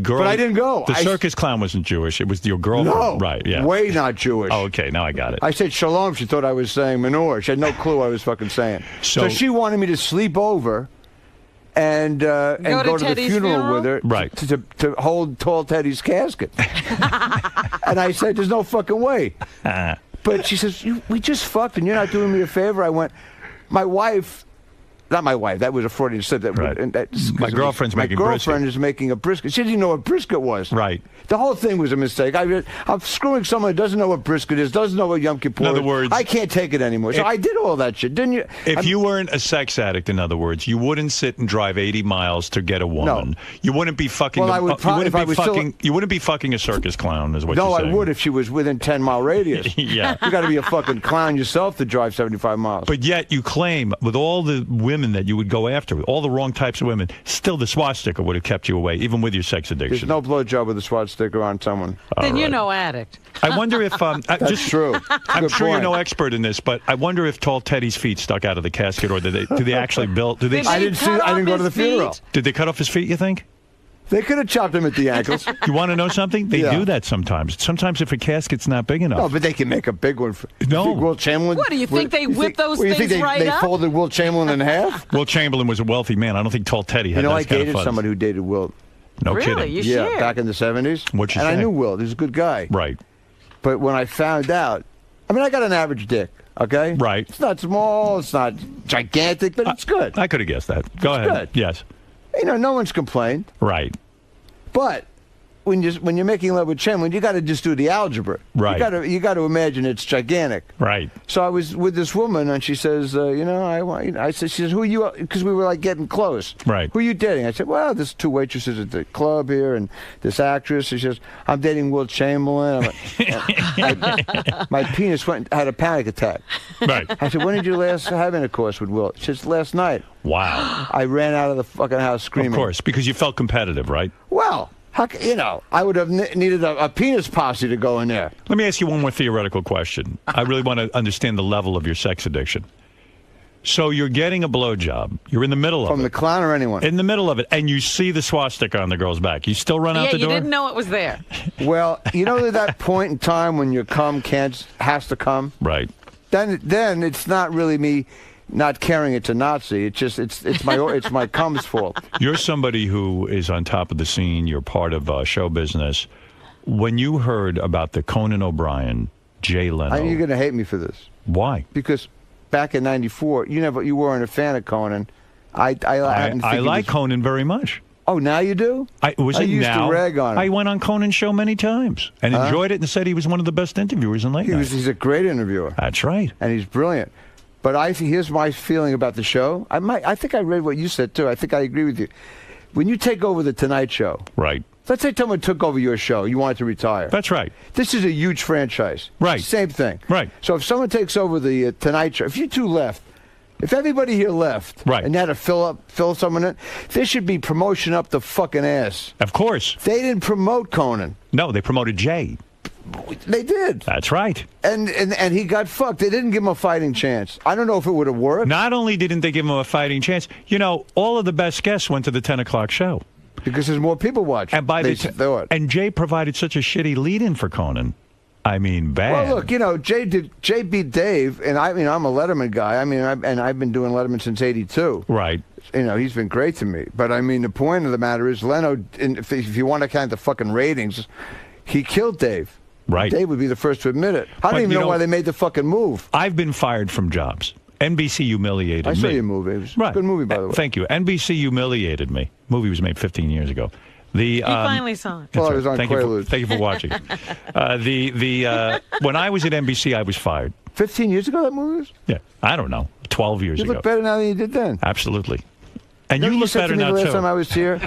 girl. But I didn't go. The circus clown wasn't Jewish. It was your girlfriend. No. Right. Yeah. Way not Jewish. Oh, okay. Now I got it. I said shalom. She thought I was saying menorah. She had no clue what I was fucking saying. So she wanted me to sleep over and go to the Teddy's funeral with her right. to hold Tall Teddy's casket. And I said, there's no fucking way. But she says, we just fucked and you're not doing me a favor. I went, my wife not my wife. That was a Freudian slip. My girlfriend's making My brisket. girlfriend is making a brisket. She didn't even know what brisket was. Right. The whole thing was a mistake. I'm screwing someone who doesn't know what brisket is, doesn't know what Yom Kippur is. In other words, I can't take it anymore. So I did all that shit, didn't you? If you weren't a sex addict, in other words, you wouldn't sit and drive 80 miles to get a woman. No. You wouldn't be fucking. Well, I would probably, if I was you wouldn't be fucking a circus clown, is what No, you're saying. I would if she was within 10-mile radius. Yeah. You got to be a fucking clown yourself to drive 75 miles. But yet you claim, with all the women that you would go after, all the wrong types of women, still the swastika would have kept you away, even with your sex addiction. There's no blowjob with a swastika on someone. Then you're no addict. I wonder if That's true. I'm Good sure you're point. no expert in this, but I wonder if Tall Teddy's feet stuck out of the casket, or do they actually build? Do they? I didn't go to the funeral. Did they cut off his feet? You think? They could have chopped him at the ankles. You want to know something? They Yeah. do that sometimes. Sometimes if a casket's not big enough. No, but they can make a big one. No. Wilt Chamberlain. What, do you think they whip those you things think right they up? folded Wilt Chamberlain in half? Wilt Chamberlain was a wealthy man. I don't think Tall Teddy had You know, that I kind of dated fuzz. somebody who dated Wilt. No Really? kidding. You Yeah, shared? back in the 70s. What'd you and say? I knew Wilt. He was a good guy. Right. But when I found out, I mean, I got an average dick, okay? Right. It's not small, it's not gigantic, but it's good. I could have guessed that. Go ahead. good. Yes. You know, no one's complained. Right. But when you're making love with Chamberlain, you got to just do the algebra. Right. You got to imagine it's gigantic. Right. So I was with this woman, and she says, I said, she says, who are you? Because we were like getting close. Right. Who are you dating? I said, well, there's 2 waitresses at the club here, and this actress. She says, I'm dating Wilt Chamberlain. My penis had a panic attack. Right. I said, when did you last have intercourse with Wilt? She says, last night. Wow. I ran out of the fucking house screaming. Of course, because you felt competitive, right? Well, I would have needed a penis posse to go in there. Let me ask you one more theoretical question. I really want to understand the level of your sex addiction. So you're getting a blowjob. You're in the middle of it. From the clown or anyone? In the middle of it, and you see the swastika on the girl's back. You still run out the door? Yeah, you didn't know it was there. Well, you know that point in time when your cum has to come? Right. Then it's not really me not caring it's a Nazi. It's just it's my cum's fault. You're somebody who is on top of the scene. You're part of show business. When you heard about the Conan O'Brien, Jay Leno, You're going to hate me for this. Why? Because back in '94, you weren't a fan of Conan. I like Conan very much. Oh, now you do? I used to rag on him. I went on Conan's show many times and enjoyed it and said he was one of the best interviewers in late night. He's a great interviewer. That's right. And he's brilliant. But here's my feeling about the show. I think I read what you said, too. I think I agree with you. When you take over the Tonight Show. Right. Let's say someone took over your show. You wanted to retire. That's right. This is a huge franchise. Right. Same thing. Right. So if someone takes over the Tonight Show, if you two left, if everybody here left, right, and you had to fill someone in, there should be promotion up the fucking ass. Of course. They didn't promote Conan. No, they promoted Jay. They did. That's right. And he got fucked. They didn't give him a fighting chance. I don't know if it would have worked. Not only didn't they give him a fighting chance, all of the best guests went to the 10 o'clock show. Because there's more people watching. And and Jay provided such a shitty lead-in for Conan. I mean, bad. Well, look, Jay beat Dave, and I'm a Letterman guy. I mean, I've been doing Letterman since '82. Right. He's been great to me. But I mean, the point of the matter is, Leno, if you want to count the fucking ratings, he killed Dave. Right. Dave would be the first to admit it. I don't even know why they made the fucking move. I've been fired from jobs. NBC humiliated me. I saw your movie. It was a good movie, by the way. Thank you. NBC humiliated me. Movie was made 15 years ago. He finally saw it. Well, I was on Thank you for watching. When I was at NBC, I was fired. 15 years ago, that movie was? Yeah, I don't know. 12 years ago. You look better now than you did then. Absolutely. And you look better now, too. Last too. time I was here,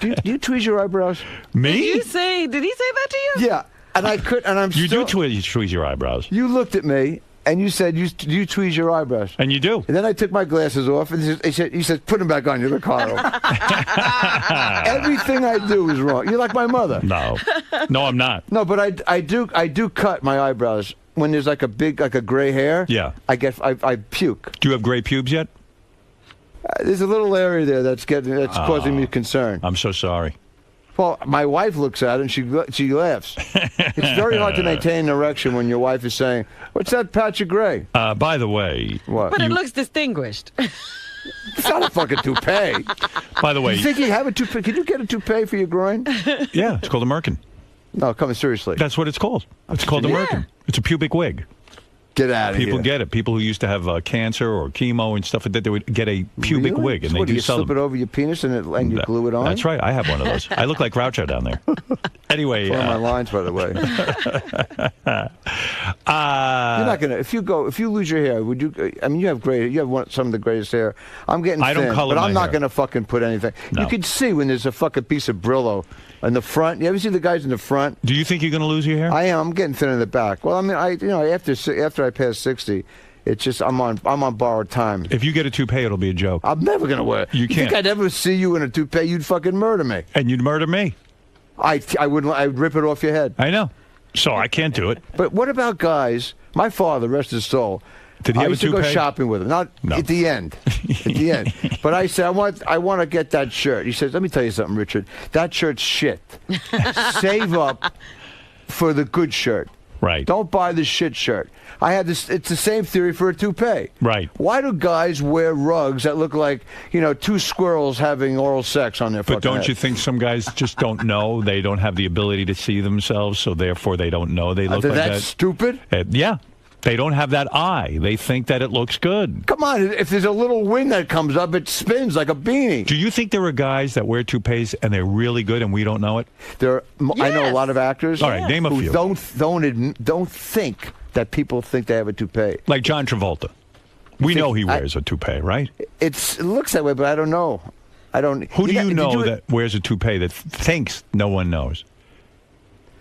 do you tweeze your eyebrows? Me? Did he say that to you? Yeah. And I could, and I'm You still... do tweeze your eyebrows. You looked at me, and you said, you tweeze your eyebrows. And you do. And then I took my glasses off, and he said, put them back on, you look horrible. Everything I do is wrong. You're like my mother. No. No, I'm not. No, but I do cut my eyebrows. When there's like a gray hair, yeah, I puke. Do you have gray pubes yet? There's a little area there that's causing me concern. I'm so sorry. Well, my wife looks at it and she laughs. It's very hard to maintain an erection when your wife is saying, "What's that patch of gray?" By the way, what? But it looks distinguished. It's not a fucking toupee. By the way, you think you have a toupee? Can you get a toupee for your groin? Yeah, it's called a merkin. No, come seriously. That's what it's called. It's called a merkin. It's a pubic wig. Get out of here. People get it. People who used to have cancer or chemo and stuff like that, they would get a pubic Really? wig, and So they what, do you sell slip them. it over your penis and you glue it on? That's right. I have one of those. I look like Groucho down there. Anyway, One of my lines, by the way. You're not gonna. If you lose your hair, would you? I mean, you have some of the greatest hair. I'm getting I don't thin, color but my I'm not hair. gonna fucking put anything. No. You can see when there's a fucking piece of Brillo in the front. You ever see the guys in the front? Do you think you're going to lose your hair? I am. I'm getting thin in the back. Well, I mean, after I pass 60, it's just I'm on borrowed time. If you get a toupee, it'll be a joke. I'm never gonna wear it. You think can't. I'd ever see you in a toupee? You'd fucking murder me. And you'd murder me. I wouldn't. I'd rip it off your head. I know. So I can't do it. But what about guys? My father, rest his soul. Did he I have a used to go toupee? shopping with him. Not at the end. At the end. But I said, I want to get that shirt. He says, let me tell you something, Richard. That shirt's shit. Save up for the good shirt. Right. Don't buy the shit shirt. I had this. It's the same theory for a toupee. Right. Why do guys wear rugs that look like, two squirrels having oral sex on their But fucking don't head? you think some guys just don't know? They don't have the ability to see themselves, so therefore they don't know they look like that. That's stupid? Yeah. They don't have that eye. They think that it looks good. Come on, if there's a little wind that comes up, it spins like a beanie. Do you think there are guys that wear toupees and they're really good and we don't know it? I know a lot of actors. All right, name a who few. Don't think that people think they have a toupee. Like John Travolta. We know he wears a toupee, right? It looks that way, but I don't know. I don't. Who do you did know that wears a toupee that thinks no one knows?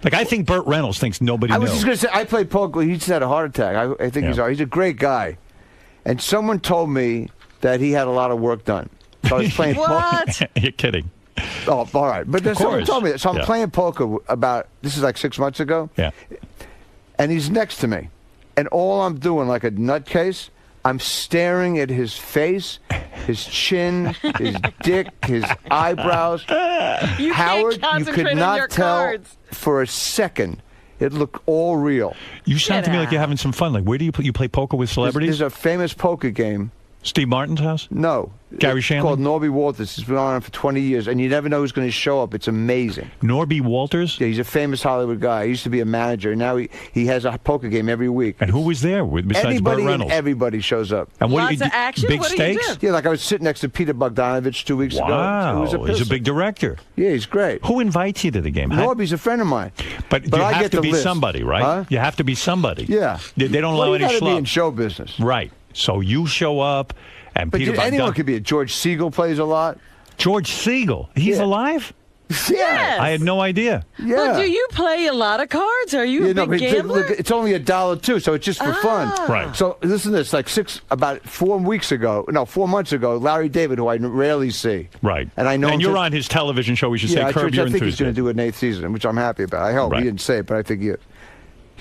Like, I think Burt Reynolds thinks nobody knows. I was just going to say, I played poker. He just had a heart attack. I think he's a great guy. And someone told me that he had a lot of work done. So I was playing poker. You're kidding. Oh, all right. But then someone told me that. So I'm Yeah. playing poker this is like 6 months ago. Yeah. And he's next to me. And all I'm doing, like a nutcase, I'm staring at his face, his chin, his dick, his eyebrows. You Howard, can't you could concentrate on not your tell cards. for a second. It looked all real. You sound to me like you're having some fun. Like, where do you play poker with celebrities? There's a famous poker game. Steve Martin's house? No. Gary It's Shandling? called Norby Walters. It's been on for 20 years, and you never know who's going to show up. It's amazing. Norby Walters? Yeah, he's a famous Hollywood guy. He used to be a manager. Now he has a poker game every week. And who was there besides Anybody Burt and Reynolds? everybody shows up. And what do Lots you of action? Big What do you stakes? do? Yeah, like I was sitting next to Peter Bogdanovich 2 weeks ago. Wow, It was he's a pisser. big director. Yeah, he's great. Who invites you to the game? Norby's a friend of mine. But you I have get to the be list. somebody, right? Huh? You have to be somebody. Yeah. They don't Well, allow you any gotta be in schlubs. show business. Right. So you show up, and But Peter anyone Bogdan- could be a George Siegel plays a lot. George Siegel. He's Yeah. alive? Yeah. I had no idea. Yeah. Well, do you play a lot of cards? Are you a no, big but gambler? look, it's only $1 too, so it's just for fun. Right. So listen to this. About 4 months ago, Larry David, who I rarely see. Right. And I know. And him you're to- on his television show. We should Yeah, say Curb Your I think he's Enthusiasm. going to do an 8th season, which I'm happy about. I hope. Right. He didn't say it, but I think he.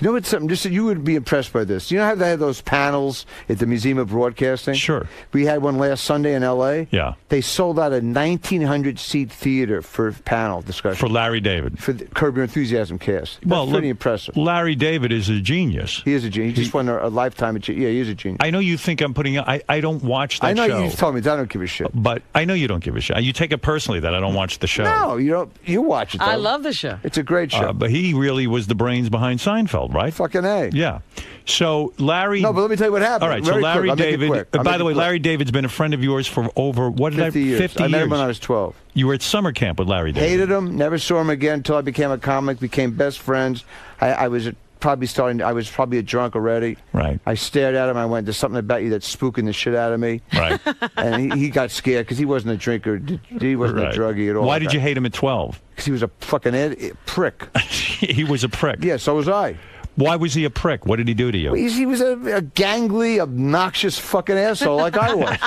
You know what's something? Just you would be impressed by this. You know how they have those panels at the Museum of Broadcasting? Sure. We had one last Sunday in L.A. Yeah. They sold out a 1,900-seat theater for panel discussion. For Larry David. For the Curb Your Enthusiasm cast. Well, That's pretty look, impressive. Larry David is a genius. He is a genius. He just won a lifetime achievement. Yeah, he is a genius. I know you think I'm putting. I don't watch that I know show. you told me that I don't give a shit. But I know you don't give a shit. You take it personally that I don't watch the show. No, you don't. You watch it. Though. I love the show. It's a great show. But he really was the brains behind Seinfeld, right? Fucking A. Yeah. So Larry. No, but let me tell you what happened. All right. Very So Larry quick. I'll make it David. quick. I'll By make the it way, quick. Larry David's been a friend of yours for over 50 years. 50 I met him years. when I was 12. You were at summer camp with Larry David. Hated him. Never saw him again until I became a comic. Became best friends. I was probably a drunk already. Right. I stared at him. I went, "There's something about you that's spooking the shit out of me." Right. And he got scared because he wasn't a drinker. He wasn't Right. a druggie at all. Why did you hate him at 12? Because he was a fucking prick. He was a prick. Yeah, so was I. Why was he a prick? What did he do to you? He was a gangly, obnoxious fucking asshole like I was.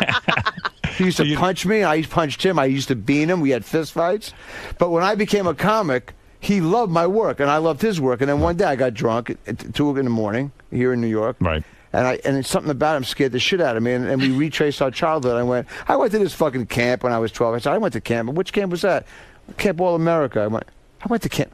He used to punch me. I punched him. I used to beat him. We had fist fights. But when I became a comic, he loved my work, and I loved his work. And then one day I got drunk at 2 in the morning here in New York. Right. And it's something about him scared the shit out of me. And we retraced our childhood. I went to this fucking camp when I was 12. I said, I went to camp. Which camp was that? Camp All America. I went to camp.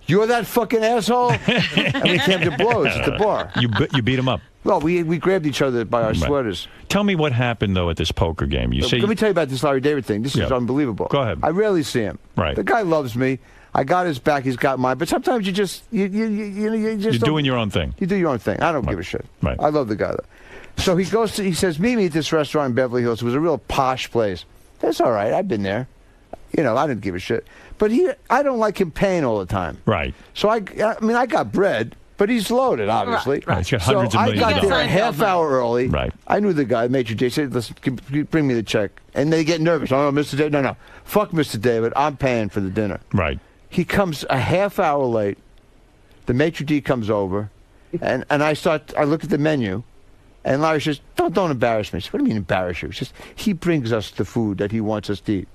You're that fucking asshole? And we came to blows at the bar. You beat him up. Well, we grabbed each other by our sweaters. Tell me what happened, though, at this poker game. You say Let me tell you about this Larry David thing. This is unbelievable. Go ahead. I rarely see him. Right. The guy loves me. I got his back. He's got mine. But sometimes you just you just You're doing your own thing. You do your own thing. I don't give a shit. Right. I love the guy though. So he goes to, he says, meet me at this restaurant in Beverly Hills. It was a real posh place. That's all right. I've been there. You know, I didn't give a shit. But I don't like him paying all the time. Right. So I mean, I got bread, but he's loaded, obviously. Right. He's got hundreds of millions I of got there a dollars. half hour early. Right. I knew the guy, Major J. Said, listen, can you bring me the check. And they get nervous. Oh, Mr. David. No. Fuck Mr. David. I'm paying for the dinner. Right. He comes a half hour late. The maitre d' comes over, and I look at the menu, and Larry says, don't embarrass me. I said, what do you mean embarrass you? He says, he brings us the food that he wants us to eat.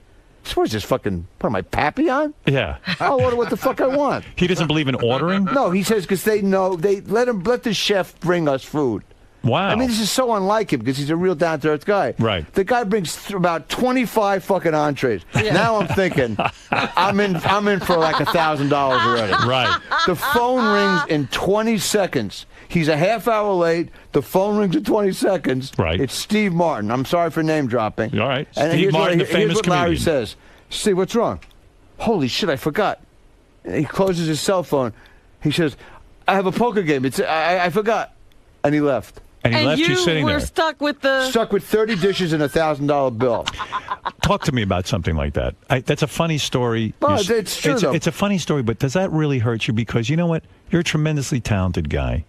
So what is this fucking, what am I, Papillon? Yeah. I'll order what the fuck I want. He doesn't believe in ordering? No, he says because they know, they let the chef bring us food. Wow. I mean, this is so unlike him because he's a real down-to-earth guy. Right. The guy brings about 25 fucking entrees. Yeah. Now I'm thinking, I'm in for like $1,000 already. Right. The phone rings in 20 seconds. He's a half hour late. The phone rings in 20 seconds. Right. It's Steve Martin. I'm sorry for name dropping. All right. And Steve Martin, the famous here's what Larry comedian. says. Steve, what's wrong? Holy shit, I forgot. And he closes his cell phone. He says, I have a poker game. I forgot. And he left. And he left you sitting there. Stuck with 30 dishes and $1,000 bill. Talk to me about something like that. That's a funny story. Well, it's true, though. It's a funny story, but does that really hurt you? Because you know what? You're a tremendously talented guy.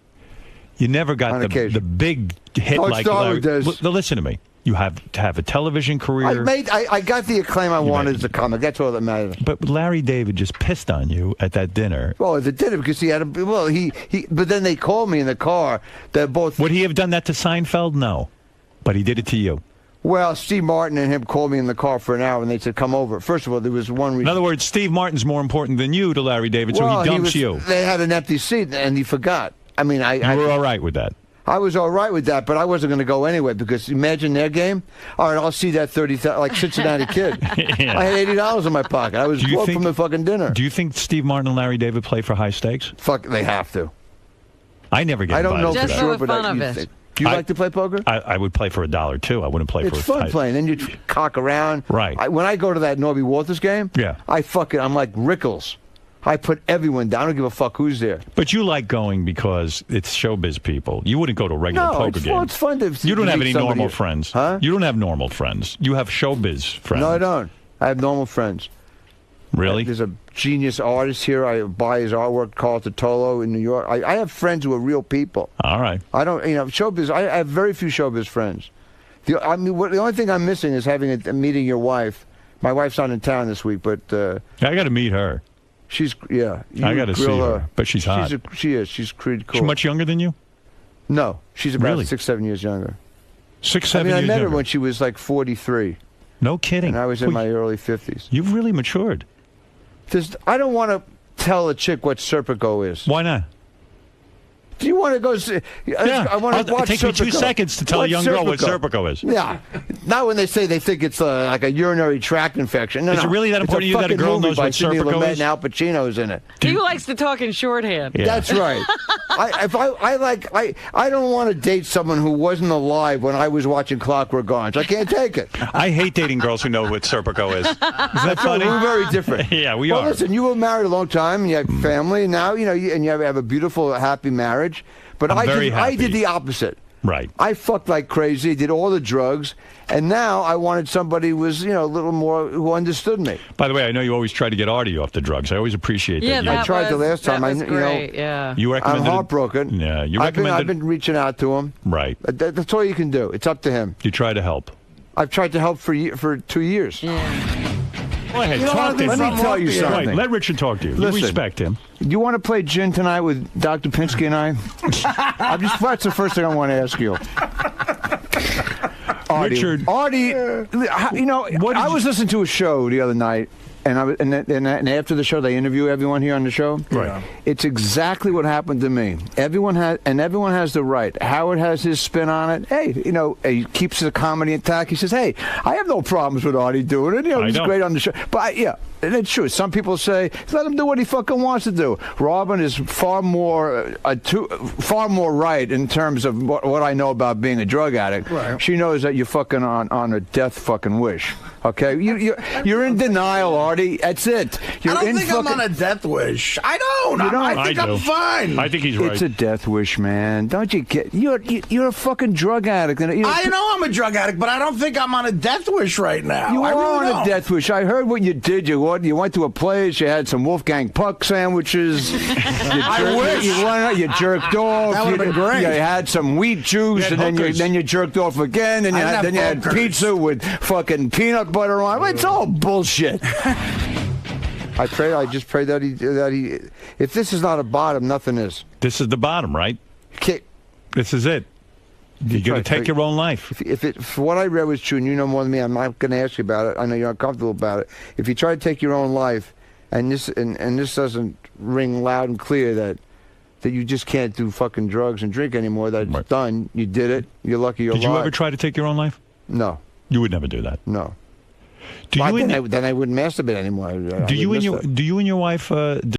You never got the big hit like Larry. Listen to me. You have to have a television career. I got the acclaim I wanted as a comic. That's all that matters. But Larry David just pissed on you at that dinner. Well, at the dinner because he had a but then they called me in the car. They're both. Would he have done that to Seinfeld? No, but he did it to you. Well, Steve Martin and him called me in the car for an hour, and they said, "Come over." First of all, there was one reason. In other words, Steve Martin's more important than you to Larry David, so he dumps you. They had an empty seat, and he forgot. I mean, you were all right with that. I was all right with that, but I wasn't going to go anyway because imagine their game. All right, I'll see that 30,000 like Cincinnati Kid. Yeah. I had $80 in my pocket. I was broke from the fucking dinner. Do you think Steve Martin and Larry David play for high stakes? Fuck, they have to. I never get. I don't know for for that. sure, but do you like to play poker? I would play for $1 too. I wouldn't play for. It's fun playing. Then you cock around. Right. When I go to that Norby Walters game, yeah, I'm like Rickles. I put everyone down. I don't give a fuck who's there. But you like going because it's showbiz people. You wouldn't go to a regular poker game. No, it's fun to. You don't have any somebody. normal friends, huh? You don't have normal friends. You have showbiz friends. No, I don't. I have normal friends. Really? There's a genius artist here. I buy his artwork, Carl Totolo in New York. I have friends who are real people. All right. I don't, showbiz. I have very few showbiz friends. The only thing I'm missing is having meeting your wife. My wife's not in town this week, but I got to meet her. She's I got to see her, but she's hot. She is. She's pretty cool. She's much younger than you? No, she's about Really? 6-7 years younger. 6-7 years I met her younger. when she was like 43. No kidding. And I was in my early 50s. You've really matured. I don't want to tell a chick what Serpico is. Why not? Do you want to go see? Yeah, I want to watch take me 2 Serpico. seconds to tell a young girl what Serpico is. Yeah, not when they say they think it's like a urinary tract infection. No, Is it really that It's important to you that a fucking girl movie knows by what Sidney Serpico Lumet is? and Al Pacino's in it. He likes to talk in shorthand. Yeah. That's right. I don't want to date someone who wasn't alive when I was watching Clockwork Orange. I can't take it. I hate dating girls who know what Serpico is. Isn't that funny? We're very different. Yeah, we well, are. Listen, you were married a long time, and you have family, and now and you have a beautiful, happy marriage. But I'm very I happy. did the opposite. Right. I fucked like crazy, did all the drugs, and now I wanted somebody who was, a little more, who understood me. By the way, I know you always try to get Artie off the drugs. I always appreciate that. Yeah, I tried the last time. That was great. Yeah. You recommended. I'm heartbroken. Yeah, you I've recommended. been reaching out to him. Right. That's all you can do. It's up to him. You try to help. I've tried to help for 2 years. Yeah. Go ahead, You know talk what? to him. Let me tell you something. Right, let Richard talk to you. Listen. You respect him. You want to play gin tonight with Dr. Pinsky and I? That's the first thing I want to ask you. Richard. Artie, I was listening to a show the other night, and after the show, they interview everyone here on the show. Right. It's exactly what happened to me. Everyone has the right. Howard has his spin on it. Hey, he keeps the comedy intact. He says, "Hey, I have no problems with Artie doing it. He's know. great on the show." But And it's true. Some people say, let him do what he fucking wants to do. Robin is far more right in terms of what I know about being a drug addict. Right. She knows that you're fucking on a death fucking wish. Okay? You're in denial, Artie. That's it. You're I don't in think I'm on a death wish. I don't. You don't? I think I'm fine. I think he's right. It's a death wish, man. Don't you get? You're a fucking drug addict. And I know I'm a drug addict, but I don't think I'm on a death wish right now. You I are really on don't. a death wish. I heard what you did. You went to a place. You had some Wolfgang Puck sandwiches. I wish. You jerked off. That would've been great. You had some wheat juice, and then you jerked off again. And then you had pizza with fucking peanut butter on it. It's all bullshit. I just pray that he. If this is not a bottom, nothing is. This is the bottom, right? Okay. This is it. You got to take your own life. If what I read was true, and you know more than me, I'm not going to ask you about it. I know you're uncomfortable about it. If you try to take your own life, and this doesn't ring loud and clear that you just can't do fucking drugs and drink anymore, that it's done. You did it. You're lucky you're alive. Did you ever try to take your own life? No. You would never do that. No. Then I wouldn't masturbate anymore. Do you and your wife?